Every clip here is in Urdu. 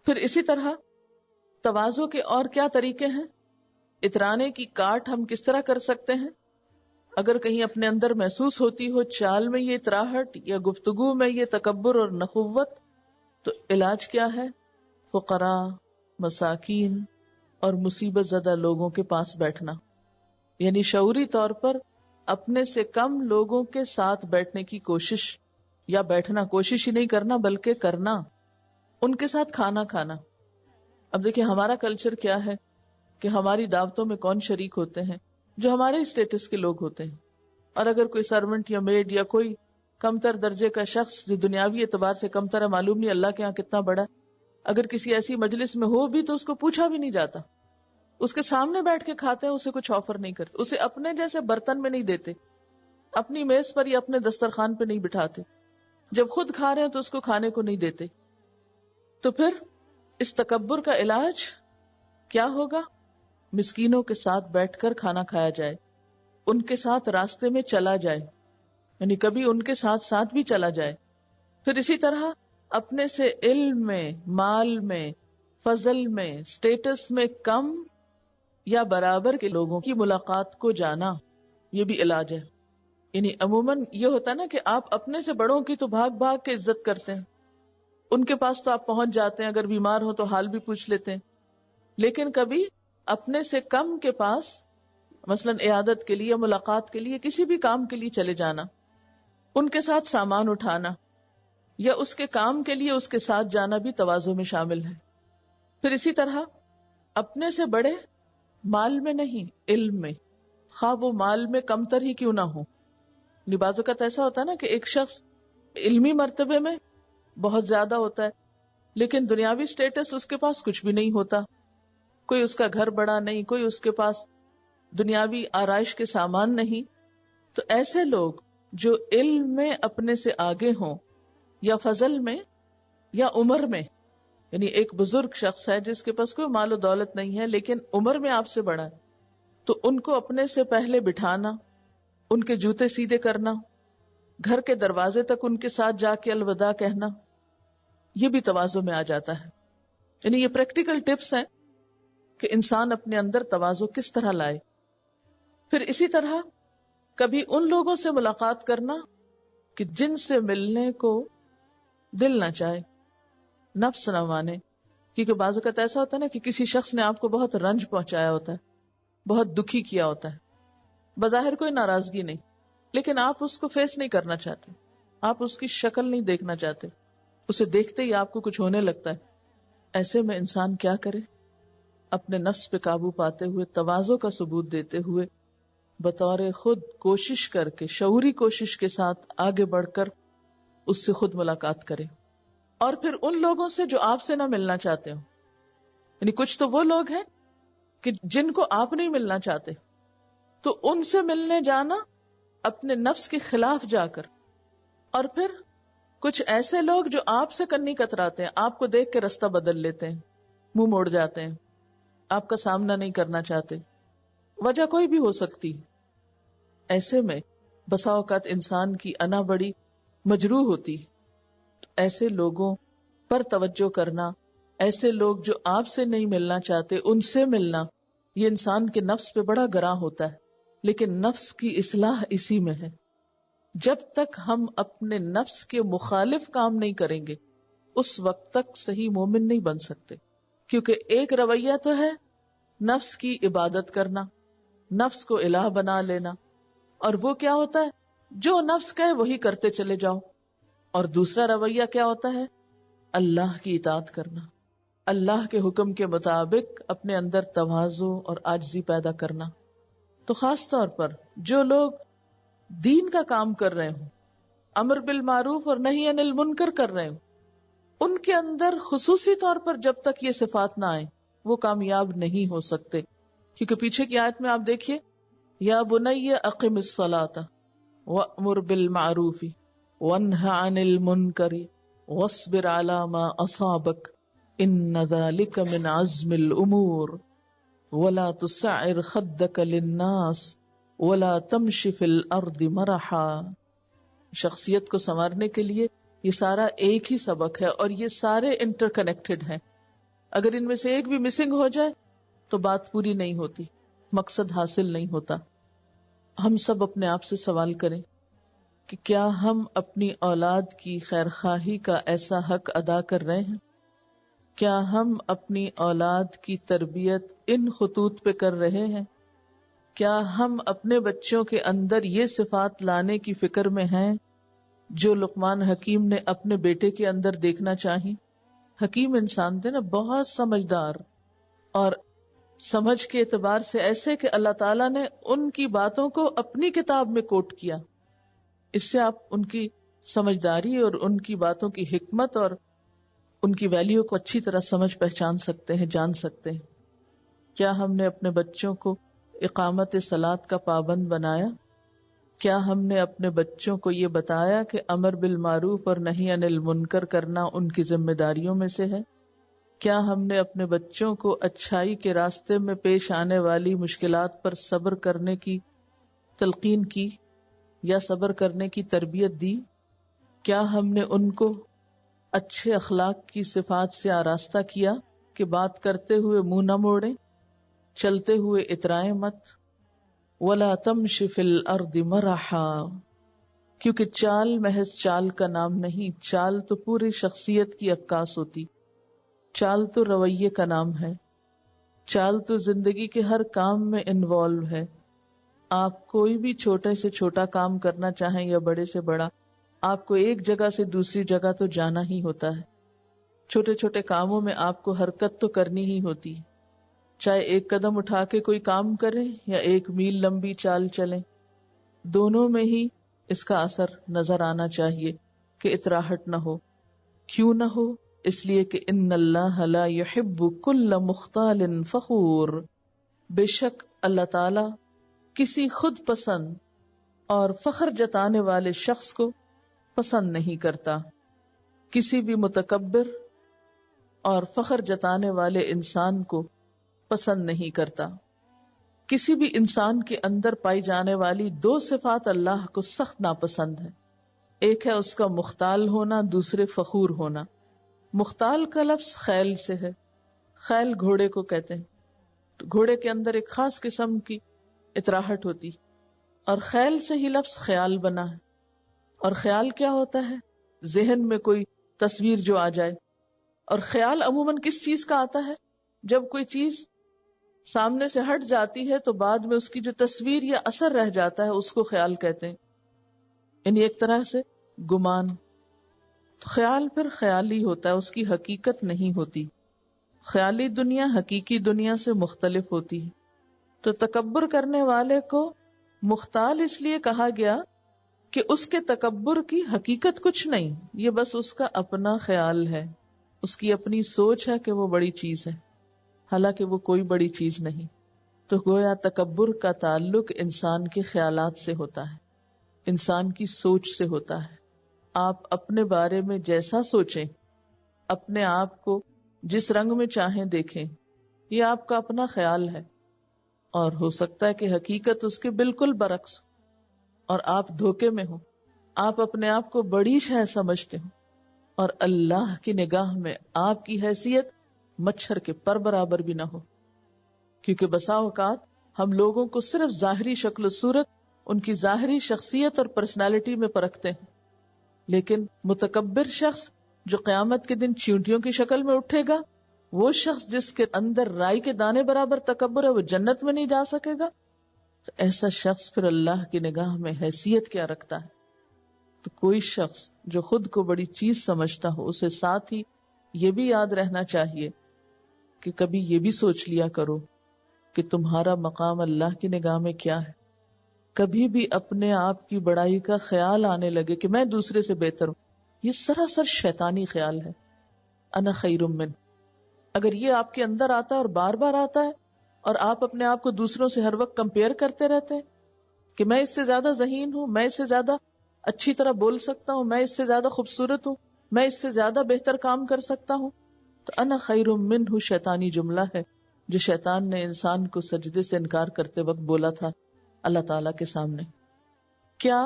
پھر اسی طرح تواضع کے اور کیا طریقے ہیں؟ اترانے کی کاٹ ہم کس طرح کر سکتے ہیں؟ اگر کہیں اپنے اندر محسوس ہوتی ہو چال میں یہ اتراہٹ یا گفتگو میں یہ تکبر اور نخوت، تو علاج کیا ہے؟ فقراء، مساکین اور مصیبت زدہ لوگوں کے پاس بیٹھنا، یعنی شعوری طور پر اپنے سے کم لوگوں کے ساتھ بیٹھنے کی کوشش، یا بیٹھنا، کوشش ہی نہیں کرنا بلکہ کرنا، ان کے ساتھ کھانا کھانا۔ اب دیکھیں ہمارا کلچر کیا ہے کہ ہماری دعوتوں میں کون شریک ہوتے ہیں؟ جو ہمارے اسٹیٹس کے لوگ ہوتے ہیں، اور اگر کوئی سرونٹ یا میڈ یا کوئی کمتر درجے کا شخص جو دنیاوی اعتبار سے کمتر ہے، معلوم نہیں اللہ کے ہاں کتنا بڑا، اگر کسی ایسی مجلس میں ہو بھی تو اس کو پوچھا بھی نہیں جاتا، اس کے سامنے بیٹھ کے کھاتے ہیں، اسے کچھ آفر نہیں کرتے، اسے اپنے جیسے برتن میں نہیں دیتے، اپنی میز پر یا اپنے دسترخوان پہ نہیں بٹھاتے، جب خود کھا رہے ہیں تو اس کو کھانے کو نہیں دیتے۔ تو پھر اس تکبر کا علاج کیا ہوگا؟ مسکینوں کے ساتھ بیٹھ کر کھانا کھایا جائے، ان کے ساتھ راستے میں چلا جائے، یعنی کبھی ان کے ساتھ ساتھ بھی چلا جائے۔ پھر اسی طرح اپنے سے علم میں، مال میں، فضل میں، سٹیٹس میں کم یا برابر کے لوگوں کی ملاقات کو جانا، یہ بھی علاج ہے۔ یعنی عموماً یہ ہوتا ہے نا کہ آپ اپنے سے بڑوں کی تو بھاگ بھاگ کے عزت کرتے ہیں، ان کے پاس تو آپ پہنچ جاتے ہیں، اگر بیمار ہو تو حال بھی پوچھ لیتے ہیں، لیکن کبھی اپنے سے کم کے پاس مثلاً عیادت کے لیے، ملاقات کے لیے، کسی بھی کام کے لیے چلے جانا، ان کے ساتھ سامان اٹھانا یا اس کے کام کے لیے اس کے ساتھ جانا بھی تواضع میں شامل ہے۔ پھر اسی طرح اپنے سے بڑے مال میں نہیں، علم میں، خواہ وہ مال میں کمتر ہی کیوں نہ ہو۔ بعض اوقات ایسا ہوتا ہے نا کہ ایک شخص علمی مرتبے میں بہت زیادہ ہوتا ہے لیکن دنیاوی سٹیٹس اس کے پاس کچھ بھی نہیں ہوتا، کوئی اس کا گھر بڑا نہیں، کوئی اس کے پاس دنیاوی آرائش کے سامان نہیں۔ تو ایسے لوگ جو علم میں اپنے سے آگے ہوں یا فضل میں یا عمر میں، یعنی ایک بزرگ شخص ہے جس کے پاس کوئی مال و دولت نہیں ہے لیکن عمر میں آپ سے بڑا ہے، تو ان کو اپنے سے پہلے بٹھانا، ان کے جوتے سیدھے کرنا، گھر کے دروازے تک ان کے ساتھ جا کے الوداع کہنا، یہ بھی تواضع میں آ جاتا ہے۔ یعنی یہ پریکٹیکل ٹپس ہیں کہ انسان اپنے اندر تواضع کس طرح لائے۔ پھر اسی طرح کبھی ان لوگوں سے ملاقات کرنا کہ جن سے ملنے کو دل نہ چاہے، نفس نہ مانے، کیونکہ بعض اوقات ایسا ہوتا ہے نا کہ کسی شخص نے آپ کو بہت رنج پہنچایا ہوتا ہے، بہت دکھی کیا ہوتا ہے، بظاہر کوئی ناراضگی نہیں لیکن آپ اس کو فیس نہیں کرنا چاہتے، آپ اس کی شکل نہیں دیکھنا چاہتے، اسے دیکھتے ہی آپ کو کچھ ہونے لگتا ہے۔ ایسے میں انسان کیا کرے؟ اپنے نفس پہ قابو پاتے ہوئے، تواضع کا ثبوت دیتے ہوئے، بطور خود کوشش کر کے، شعوری کوشش کے ساتھ آگے بڑھ کر اس سے خود ملاقات کرے۔ اور پھر ان لوگوں سے جو آپ سے نہ ملنا چاہتے ہو، یعنی کچھ تو وہ لوگ ہیں کہ جن کو آپ نہیں ملنا چاہتے، تو ان سے ملنے جانا اپنے نفس کے خلاف جا کر۔ اور پھر کچھ ایسے لوگ جو آپ سے کنی کتراتے ہیں، آپ کو دیکھ کے رستہ بدل لیتے ہیں، منہ موڑ جاتے ہیں، آپ کا سامنا نہیں کرنا چاہتے، وجہ کوئی بھی ہو سکتی۔ ایسے میں بسا اوقات انسان کی انا بڑی مجروح ہوتی۔ ایسے لوگوں پر توجہ کرنا، ایسے لوگ جو آپ سے نہیں ملنا چاہتے ان سے ملنا، یہ انسان کے نفس پہ بڑا گراں ہوتا ہے، لیکن نفس کی اصلاح اسی میں ہے۔ جب تک ہم اپنے نفس کے مخالف کام نہیں کریں گے اس وقت تک صحیح مومن نہیں بن سکتے، کیونکہ ایک رویہ تو ہے نفس کی عبادت کرنا، نفس کو الہ بنا لینا، اور وہ کیا ہوتا ہے جو نفس کہے وہی کرتے چلے جاؤ، اور دوسرا رویہ کیا ہوتا ہے اللہ کی اطاعت کرنا، اللہ کے حکم کے مطابق اپنے اندر تواضع اور عاجزی پیدا کرنا۔ تو خاص طور پر جو لوگ دین کا کام کر رہے ہوں، امر بالمعروف اور نہی عن المنکر کر رہے ہوں، ان کے اندر خصوصی طور پر جب تک یہ صفات نہ آئیں وہ کامیاب نہیں ہو سکتے، کیونکہ پیچھے کی آیت میں آپ دیکھیے، یا بنی اقم الصلاۃ وامر بالمعروف وانہ عن المنکر واصبر علی ما اصابک ان ذلک من عزم الامور ولا تسعر خدک للناس ولا تمشی فی الارض مرحا۔ شخصیت کو سنوارنے کے لیے یہ سارا ایک ہی سبق ہے اور یہ سارے انٹر کنیکٹڈ ہیں۔ اگر ان میں سے ایک بھی مسنگ ہو جائے تو بات پوری نہیں ہوتی، مقصد حاصل نہیں ہوتا۔ ہم سب اپنے آپ سے سوال کریں کہ کیا ہم اپنی اولاد کی خیرخواہی کا ایسا حق ادا کر رہے ہیں؟ کیا ہم اپنی اولاد کی تربیت ان خطوط پہ کر رہے ہیں؟ کیا ہم اپنے بچوں کے اندر یہ صفات لانے کی فکر میں ہیں جو لقمان حکیم نے اپنے بیٹے کے اندر دیکھنا چاہی؟ حکیم انسان تھے نا، بہت سمجھدار، اور سمجھ کے اعتبار سے ایسے کہ اللہ تعالیٰ نے ان کی باتوں کو اپنی کتاب میں کوٹ کیا۔ اس سے آپ ان کی سمجھداری اور ان کی باتوں کی حکمت اور ان کی ویلیو کو اچھی طرح سمجھ پہچان سکتے ہیں، جان سکتے ہیں۔ کیا ہم نے اپنے بچوں کو اقامت صلاۃ کا پابند بنایا؟ کیا ہم نے اپنے بچوں کو یہ بتایا کہ امر بالمعروف اور نہی عن المنکر کرنا ان کی ذمہ داریوں میں سے ہے؟ کیا ہم نے اپنے بچوں کو اچھائی کے راستے میں پیش آنے والی مشکلات پر صبر کرنے کی تلقین کی یا صبر کرنے کی تربیت دی؟ کیا ہم نے ان کو اچھے اخلاق کی صفات سے آراستہ کیا کہ بات کرتے ہوئے منہ نہ موڑیں، چلتے ہوئے اترائیں مت؟ وَلَا تَمْشِ فِي الْأَرْضِ مَرَحًا، کیونکہ چال محض چال کا نام نہیں، چال تو پوری شخصیت کی عکاس ہوتی، چال تو رویے کا نام ہے، چال تو زندگی کے ہر کام میں انوالو ہے۔ آپ کوئی بھی چھوٹے سے چھوٹا کام کرنا چاہیں یا بڑے سے بڑا، آپ کو ایک جگہ سے دوسری جگہ تو جانا ہی ہوتا ہے۔ چھوٹے چھوٹے کاموں میں آپ کو حرکت تو کرنی ہی ہوتی ہے، چاہے ایک قدم اٹھا کے کوئی کام کریں یا ایک میل لمبی چال چلیں، دونوں میں ہی اس کا اثر نظر آنا چاہیے کہ اتراہٹ نہ ہو۔ کیوں نہ ہو؟ اس لیے کہ ان اللہ لا يحب كل مختال فخور، بے شک اللہ تعالی کسی خود پسند اور فخر جتانے والے شخص کو پسند نہیں کرتا، کسی بھی متکبر اور فخر جتانے والے انسان کو پسند نہیں کرتا۔ کسی بھی انسان کے اندر پائی جانے والی دو صفات اللہ کو سخت ناپسند ہے، ایک ہے اس کا مختال ہونا، دوسرے فخور ہونا۔ مختال کا لفظ خیل سے ہے، خیل گھوڑے کو کہتے ہیں، تو گھوڑے کے اندر ایک خاص قسم کی اتراہٹ ہوتی، اور خیل سے ہی لفظ خیال بنا ہے۔ اور خیال کیا ہوتا ہے؟ ذہن میں کوئی تصویر جو آ جائے، اور خیال عموماً کس چیز کا آتا ہے؟ جب کوئی چیز سامنے سے ہٹ جاتی ہے تو بعد میں اس کی جو تصویر یا اثر رہ جاتا ہے اس کو خیال کہتے ہیں، یعنی ایک طرح سے گمان۔ تو خیال پھر خیالی ہوتا ہے، اس کی حقیقت نہیں ہوتی۔ خیالی دنیا حقیقی دنیا سے مختلف ہوتی ہے۔ تو تکبر کرنے والے کو مختال اس لیے کہا گیا کہ اس کے تکبر کی حقیقت کچھ نہیں، یہ بس اس کا اپنا خیال ہے، اس کی اپنی سوچ ہے کہ وہ بڑی چیز ہے، حالانکہ وہ کوئی بڑی چیز نہیں۔ تو گویا تکبر کا تعلق انسان کے خیالات سے ہوتا ہے، انسان کی سوچ سے ہوتا ہے۔ آپ اپنے بارے میں جیسا سوچیں، اپنے آپ کو جس رنگ میں چاہیں دیکھیں، یہ آپ کا اپنا خیال ہے، اور ہو سکتا ہے کہ حقیقت اس کے بالکل برعکس ہو اور آپ دھوکے میں ہو، آپ اپنے آپ کو بڑی شے سمجھتے ہو، اور اللہ کی نگاہ میں آپ کی حیثیت مچھر کے پر برابر بھی نہ ہو۔ کیونکہ بسا اوقات ہم لوگوں کو صرف ظاہری شکل و صورت، ان کی ظاہری شخصیت اور پرسنالٹی میں پرکھتے ہیں، لیکن متکبر شخص جو قیامت کے دن چیونٹیوں کی شکل میں اٹھے گا، وہ شخص جس کے اندر رائی کے دانے برابر تکبر ہے، وہ جنت میں نہیں جا سکے گا۔ تو ایسا شخص پھر اللہ کی نگاہ میں حیثیت کیا رکھتا ہے؟ تو کوئی شخص جو خود کو بڑی چیز سمجھتا ہو، اسے ساتھ ہی یہ بھی یاد رہنا چاہیے کہ کبھی یہ بھی سوچ لیا کرو کہ تمہارا مقام اللہ کی نگاہ میں کیا ہے۔ کبھی بھی اپنے آپ کی بڑائی کا خیال آنے لگے کہ میں دوسرے سے بہتر ہوں، یہ سراسر شیطانی خیال ہے۔ انا خیر من، اگر یہ آپ کے اندر آتا ہے اور بار بار آتا ہے، اور آپ اپنے آپ کو دوسروں سے ہر وقت کمپیئر کرتے رہتے ہیں کہ میں اس سے زیادہ ذہین ہوں، میں اس سے زیادہ اچھی طرح بول سکتا ہوں، میں اس سے زیادہ خوبصورت ہوں، میں اس سے زیادہ بہتر کام کر سکتا ہوں، تو انا خیر منہ شیطانی جملہ ہے جو شیطان نے انسان کو سجدے سے انکار کرتے وقت بولا تھا اللہ تعالیٰ کے سامنے۔ کیا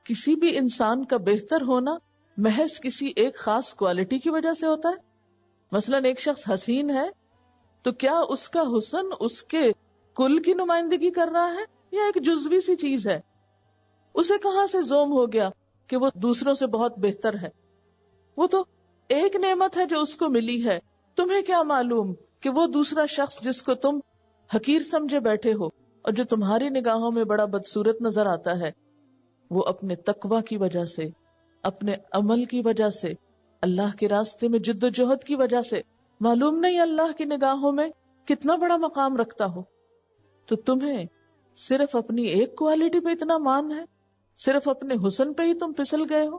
کسی بھی انسان کا بہتر ہونا محض کسی ایک خاص کوالٹی کی وجہ سے ہوتا ہے؟ مثلاً ایک شخص حسین ہے تو کیا اس کا حسن اس کے کل کی نمائندگی کر رہا ہے یا ایک جزوی سی چیز ہے؟ اسے کہاں سے زوم ہو گیا کہ وہ دوسروں سے بہت بہتر ہے؟ وہ تو ایک نعمت ہے جو اس کو ملی ہے. تمہیں کیا معلوم کہ وہ دوسرا شخص جس کو تم حقیر سمجھے بیٹھے ہو اور جو تمہاری نگاہوں میں بڑا بدصورت نظر آتا ہے، وہ اپنے تقوی کی وجہ سے، اپنے عمل کی وجہ سے، اللہ کے راستے میں جد و جہد کی وجہ سے معلوم نہیں اللہ کی نگاہوں میں کتنا بڑا مقام رکھتا ہو. تو تمہیں صرف اپنی ایک کوالٹی پہ اتنا مان ہے، صرف اپنے حسن پہ ہی تم پھسل گئے ہو.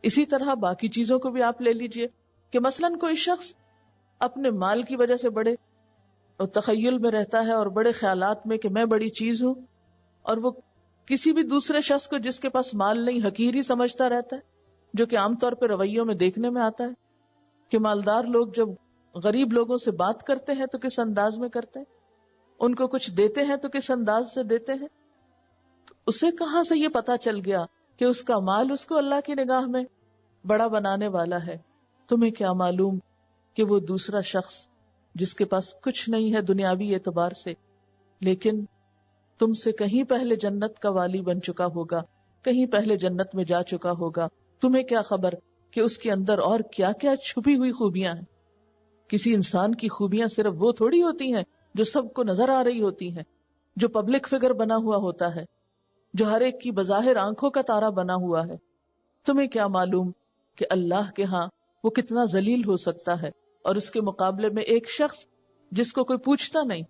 اسی طرح باقی چیزوں کو بھی آپ لے لیجئے کہ مثلاً کوئی شخص اپنے مال کی وجہ سے بڑے تخیل میں رہتا ہے اور بڑے خیالات میں کہ میں بڑی چیز ہوں، اور وہ کسی بھی دوسرے شخص کو جس کے پاس مال نہیں حقیر ہی سمجھتا رہتا ہے، جو کہ عام طور پہ رویوں میں دیکھنے میں آتا ہے کہ مالدار لوگ جب غریب لوگوں سے بات کرتے ہیں تو کس انداز میں کرتے ہیں، ان کو کچھ دیتے ہیں تو کس انداز سے دیتے ہیں. تو اسے کہاں سے یہ پتا چل گیا کہ اس کا مال اس کو اللہ کی نگاہ میں بڑا بنانے والا ہے؟ تمہیں کیا معلوم کہ وہ دوسرا شخص جس کے پاس کچھ نہیں ہے دنیاوی اعتبار سے، لیکن تم سے کہیں پہلے جنت کا والی بن چکا ہوگا، کہیں پہلے جنت میں جا چکا ہوگا. تمہیں کیا خبر کہ اس کے اندر اور کیا کیا چھپی ہوئی خوبیاں ہیں. کسی انسان کی خوبیاں صرف وہ تھوڑی ہوتی ہیں جو سب کو نظر آ رہی ہوتی ہیں، جو پبلک فگر بنا ہوا ہوتا ہے، جو ہر ایک کی بظاہر آنکھوں کا تارا بنا ہوا ہے. تمہیں کیا معلوم کہ اللہ کے ہاں وہ کتنا ذلیل ہو سکتا ہے، اور اس کے مقابلے میں ایک شخص جس کو کوئی پوچھتا نہیں،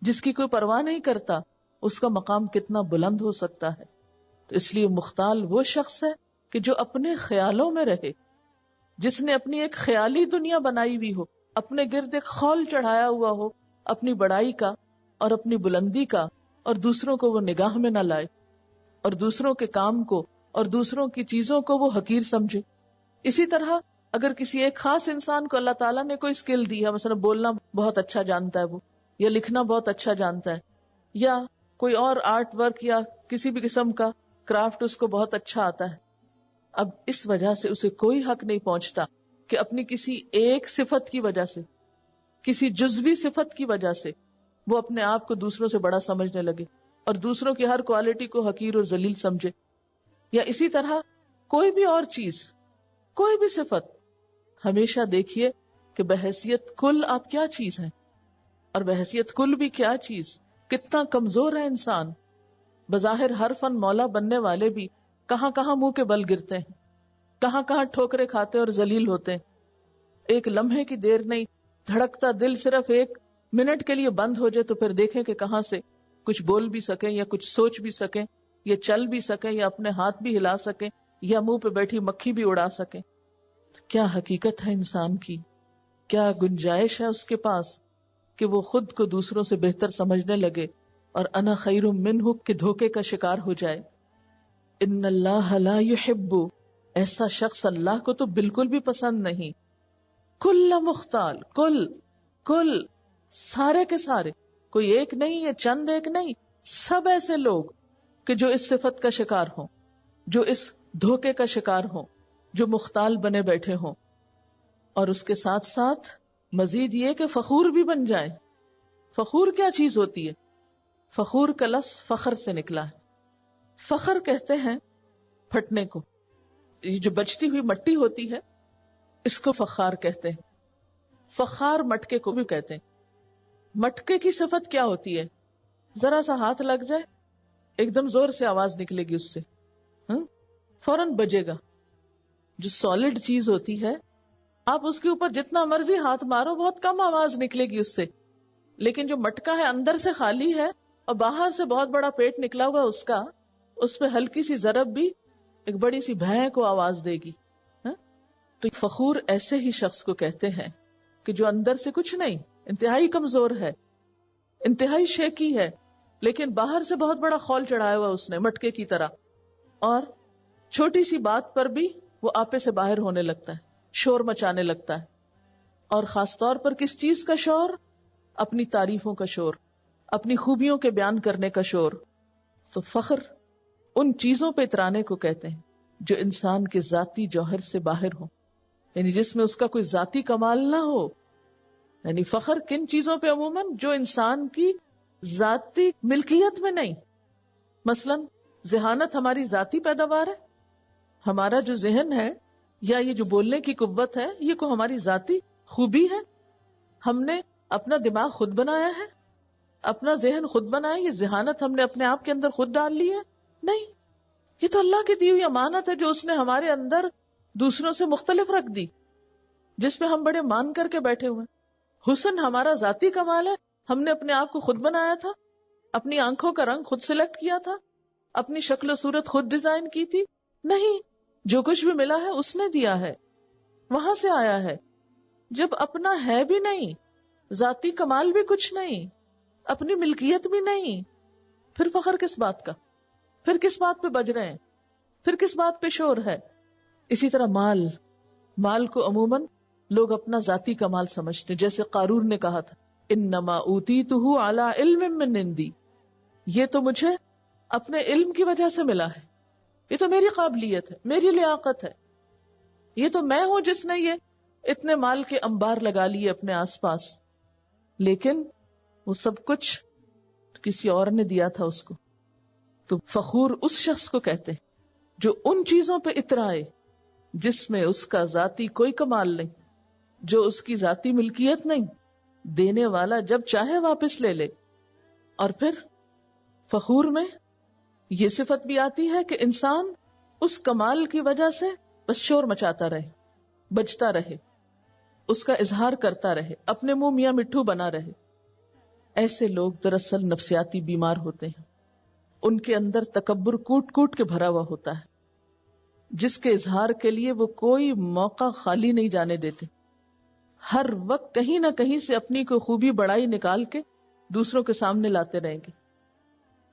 جس کی کوئی پرواہ نہیں کرتا، اس کا مقام کتنا بلند ہو سکتا ہے. تو اس لیے مختال وہ شخص ہے کہ جو اپنے خیالوں میں رہے، جس نے اپنی ایک خیالی دنیا بنائی ہوئی ہو، اپنے گرد ایک خول چڑھایا ہوا ہو اپنی بڑائی کا اور اپنی بلندی کا، اور دوسروں کو وہ نگاہ میں نہ لائے، اور دوسروں کے کام کو اور دوسروں کی چیزوں کو وہ حقیر سمجھے. اسی طرح اگر کسی ایک خاص انسان کو اللہ تعالیٰ نے کوئی اسکل دی ہے، مثلا بولنا بہت اچھا جانتا ہے وہ، یا لکھنا بہت اچھا جانتا ہے، یا کوئی اور آرٹ ورک یا کسی بھی قسم کا کرافٹ اس کو بہت اچھا آتا ہے، اب اس وجہ سے اسے کوئی حق نہیں پہنچتا کہ اپنی کسی ایک صفت کی وجہ سے، کسی جزوی صفت کی وجہ سے وہ اپنے آپ کو دوسروں سے بڑا سمجھنے لگے اور دوسروں کی ہر کوالٹی کو حقیر اور ذلیل سمجھے. یا اسی طرح کوئی بھی اور چیز، کوئی بھی صفت، ہمیشہ دیکھیے کہ بحیثیت کل آپ کیا چیز ہیں، اور بحیثیت کل بھی کیا چیز، کتنا کمزور ہے انسان. بظاہر ہر فن مولا بننے والے بھی کہاں کہاں منہ کے بل گرتے ہیں، کہاں کہاں ٹھوکرے کھاتے اور ذلیل ہوتے ہیں. ایک لمحے کی دیر نہیں، دھڑکتا دل صرف ایک منٹ کے لیے بند ہو جائے تو پھر دیکھیں کہ کہاں سے کچھ بول بھی سکیں یا کچھ سوچ بھی سکیں یا چل بھی سکیں یا اپنے ہاتھ بھی ہلا سکیں یا منہ پہ بیٹھی مکھی بھی اڑا سکیں. کیا حقیقت ہے انسان کی، کیا گنجائش ہے اس کے پاس کہ وہ خود کو دوسروں سے بہتر سمجھنے لگے اور انا خیر منہ کے دھوکے کا شکار ہو جائے. ان اللہ لا یحب، ایسا شخص اللہ کو تو بالکل بھی پسند نہیں. کل مختال، کل سارے کے سارے، کوئی ایک نہیں ہے، چند ایک نہیں، سب ایسے لوگ کہ جو اس صفت کا شکار ہوں، جو اس دھوکے کا شکار ہوں، جو مختال بنے بیٹھے ہوں، اور اس کے ساتھ ساتھ مزید یہ کہ فخور بھی بن جائیں. فخور کیا چیز ہوتی ہے؟ فخور کا لفظ فخر سے نکلا ہے. فخر کہتے ہیں پھٹنے کو، یہ جو بچتی ہوئی مٹی ہوتی ہے اس کو فخار کہتے ہیں. فخار مٹکے کو بھی کہتے ہیں. مٹکے کی صفت کیا ہوتی ہے؟ ذرا سا ہاتھ لگ جائے ایک دم زور سے آواز نکلے گی اس سے، فوراً بجے گا. جو سالڈ چیز ہوتی ہے آپ اس کے اوپر جتنا مرضی ہاتھ مارو بہت کم آواز نکلے گی اس سے، لیکن جو مٹکا ہے اندر سے خالی ہے اور باہر سے بہت بڑا پیٹ نکلا ہوا اس کا، اس پہ ہلکی سی ضرب بھی ایک بڑی سی بھیں کو آواز دے گی. تو فخور ایسے ہی شخص کو کہتے ہیں کہ جو اندر سے کچھ نہیں، انتہائی کمزور ہے، انتہائی شیکی ہے، لیکن باہر سے بہت بڑا خول چڑھایا ہوا اس نے مٹکے کی طرح، اور چھوٹی سی بات پر بھی وہ آپے سے باہر ہونے لگتا ہے، شور مچانے لگتا ہے. اور خاص طور پر کس چیز کا شور؟ اپنی تعریفوں کا شور، اپنی خوبیوں کے بیان کرنے کا شور. تو فخر ان چیزوں پہ اترانے کو کہتے ہیں جو انسان کے ذاتی جوہر سے باہر ہوں. یعنی جس میں اس کا کوئی ذاتی کمال نہ ہو. یعنی فخر کن چیزوں پہ عموماً جو انسان کی ذاتی ملکیت میں نہیں. مثلا ذہانت ہماری ذاتی پیداوار ہے. ہمارا جو ذہن ہے یا یہ جو بولنے کی قوت ہے یہ کو ہماری ذاتی خوبی ہے. ہم نے اپنا دماغ خود بنایا ہے, اپنا ذہن خود بنایا. یہ ذہانت ہم نے اپنے آپ کے اندر خود ڈال لی ہے؟ نہیں, یہ تو اللہ کی دی ہوئی امانت ہے جو اس نے ہمارے اندر دوسروں سے مختلف رکھ دی, جس پہ ہم بڑے مان کر کے بیٹھے ہوئے. حسن ہمارا ذاتی کمال ہے, ہم نے اپنے آپ کو خود بنایا تھا, اپنی آنکھوں کا رنگ خود سلیکٹ کیا تھا, اپنی شکل و صورت خود ڈیزائن کی تھی. نہیں, جو کچھ بھی ملا ہے اس نے دیا ہے, وہاں سے آیا ہے. جب اپنا ہے بھی نہیں, ذاتی کمال بھی کچھ نہیں, اپنی ملکیت بھی نہیں, پھر فخر کس بات کا؟ پھر کس بات پہ بج رہے ہیں؟ پھر کس بات پہ شور ہے؟ اسی طرح مال کو عموماً لوگ اپنا ذاتی کمال سمجھتے, جیسے قارون نے کہا تھا انما اوتیتہ علی علم من عندی, یہ تو مجھے اپنے علم کی وجہ سے ملا ہے, یہ تو میری قابلیت ہے, میری لیاقت ہے, یہ تو میں ہوں جس نے یہ اتنے مال کے انبار لگا لیے اپنے آس پاس. لیکن وہ سب کچھ کسی اور نے دیا تھا اس کو. تو فخور اس شخص کو کہتے ہیں جو ان چیزوں پہ اترائے جس میں اس کا ذاتی کوئی کمال نہیں, جو اس کی ذاتی ملکیت نہیں, دینے والا جب چاہے واپس لے لے. اور پھر فخور میں یہ صفت بھی آتی ہے کہ انسان اس کمال کی وجہ سے بس شور مچاتا رہے, بجتا رہے, اس کا اظہار کرتا رہے, اپنے منہ میاں مٹھو بنا رہے. ایسے لوگ دراصل نفسیاتی بیمار ہوتے ہیں. ان کے اندر تکبر کوٹ کوٹ کے بھرا ہوا ہوتا ہے, جس کے اظہار کے لیے وہ کوئی موقع خالی نہیں جانے دیتے. ہر وقت کہیں نہ کہیں سے اپنی کوئی خوبی بڑائی نکال کے دوسروں کے سامنے لاتے رہیں گے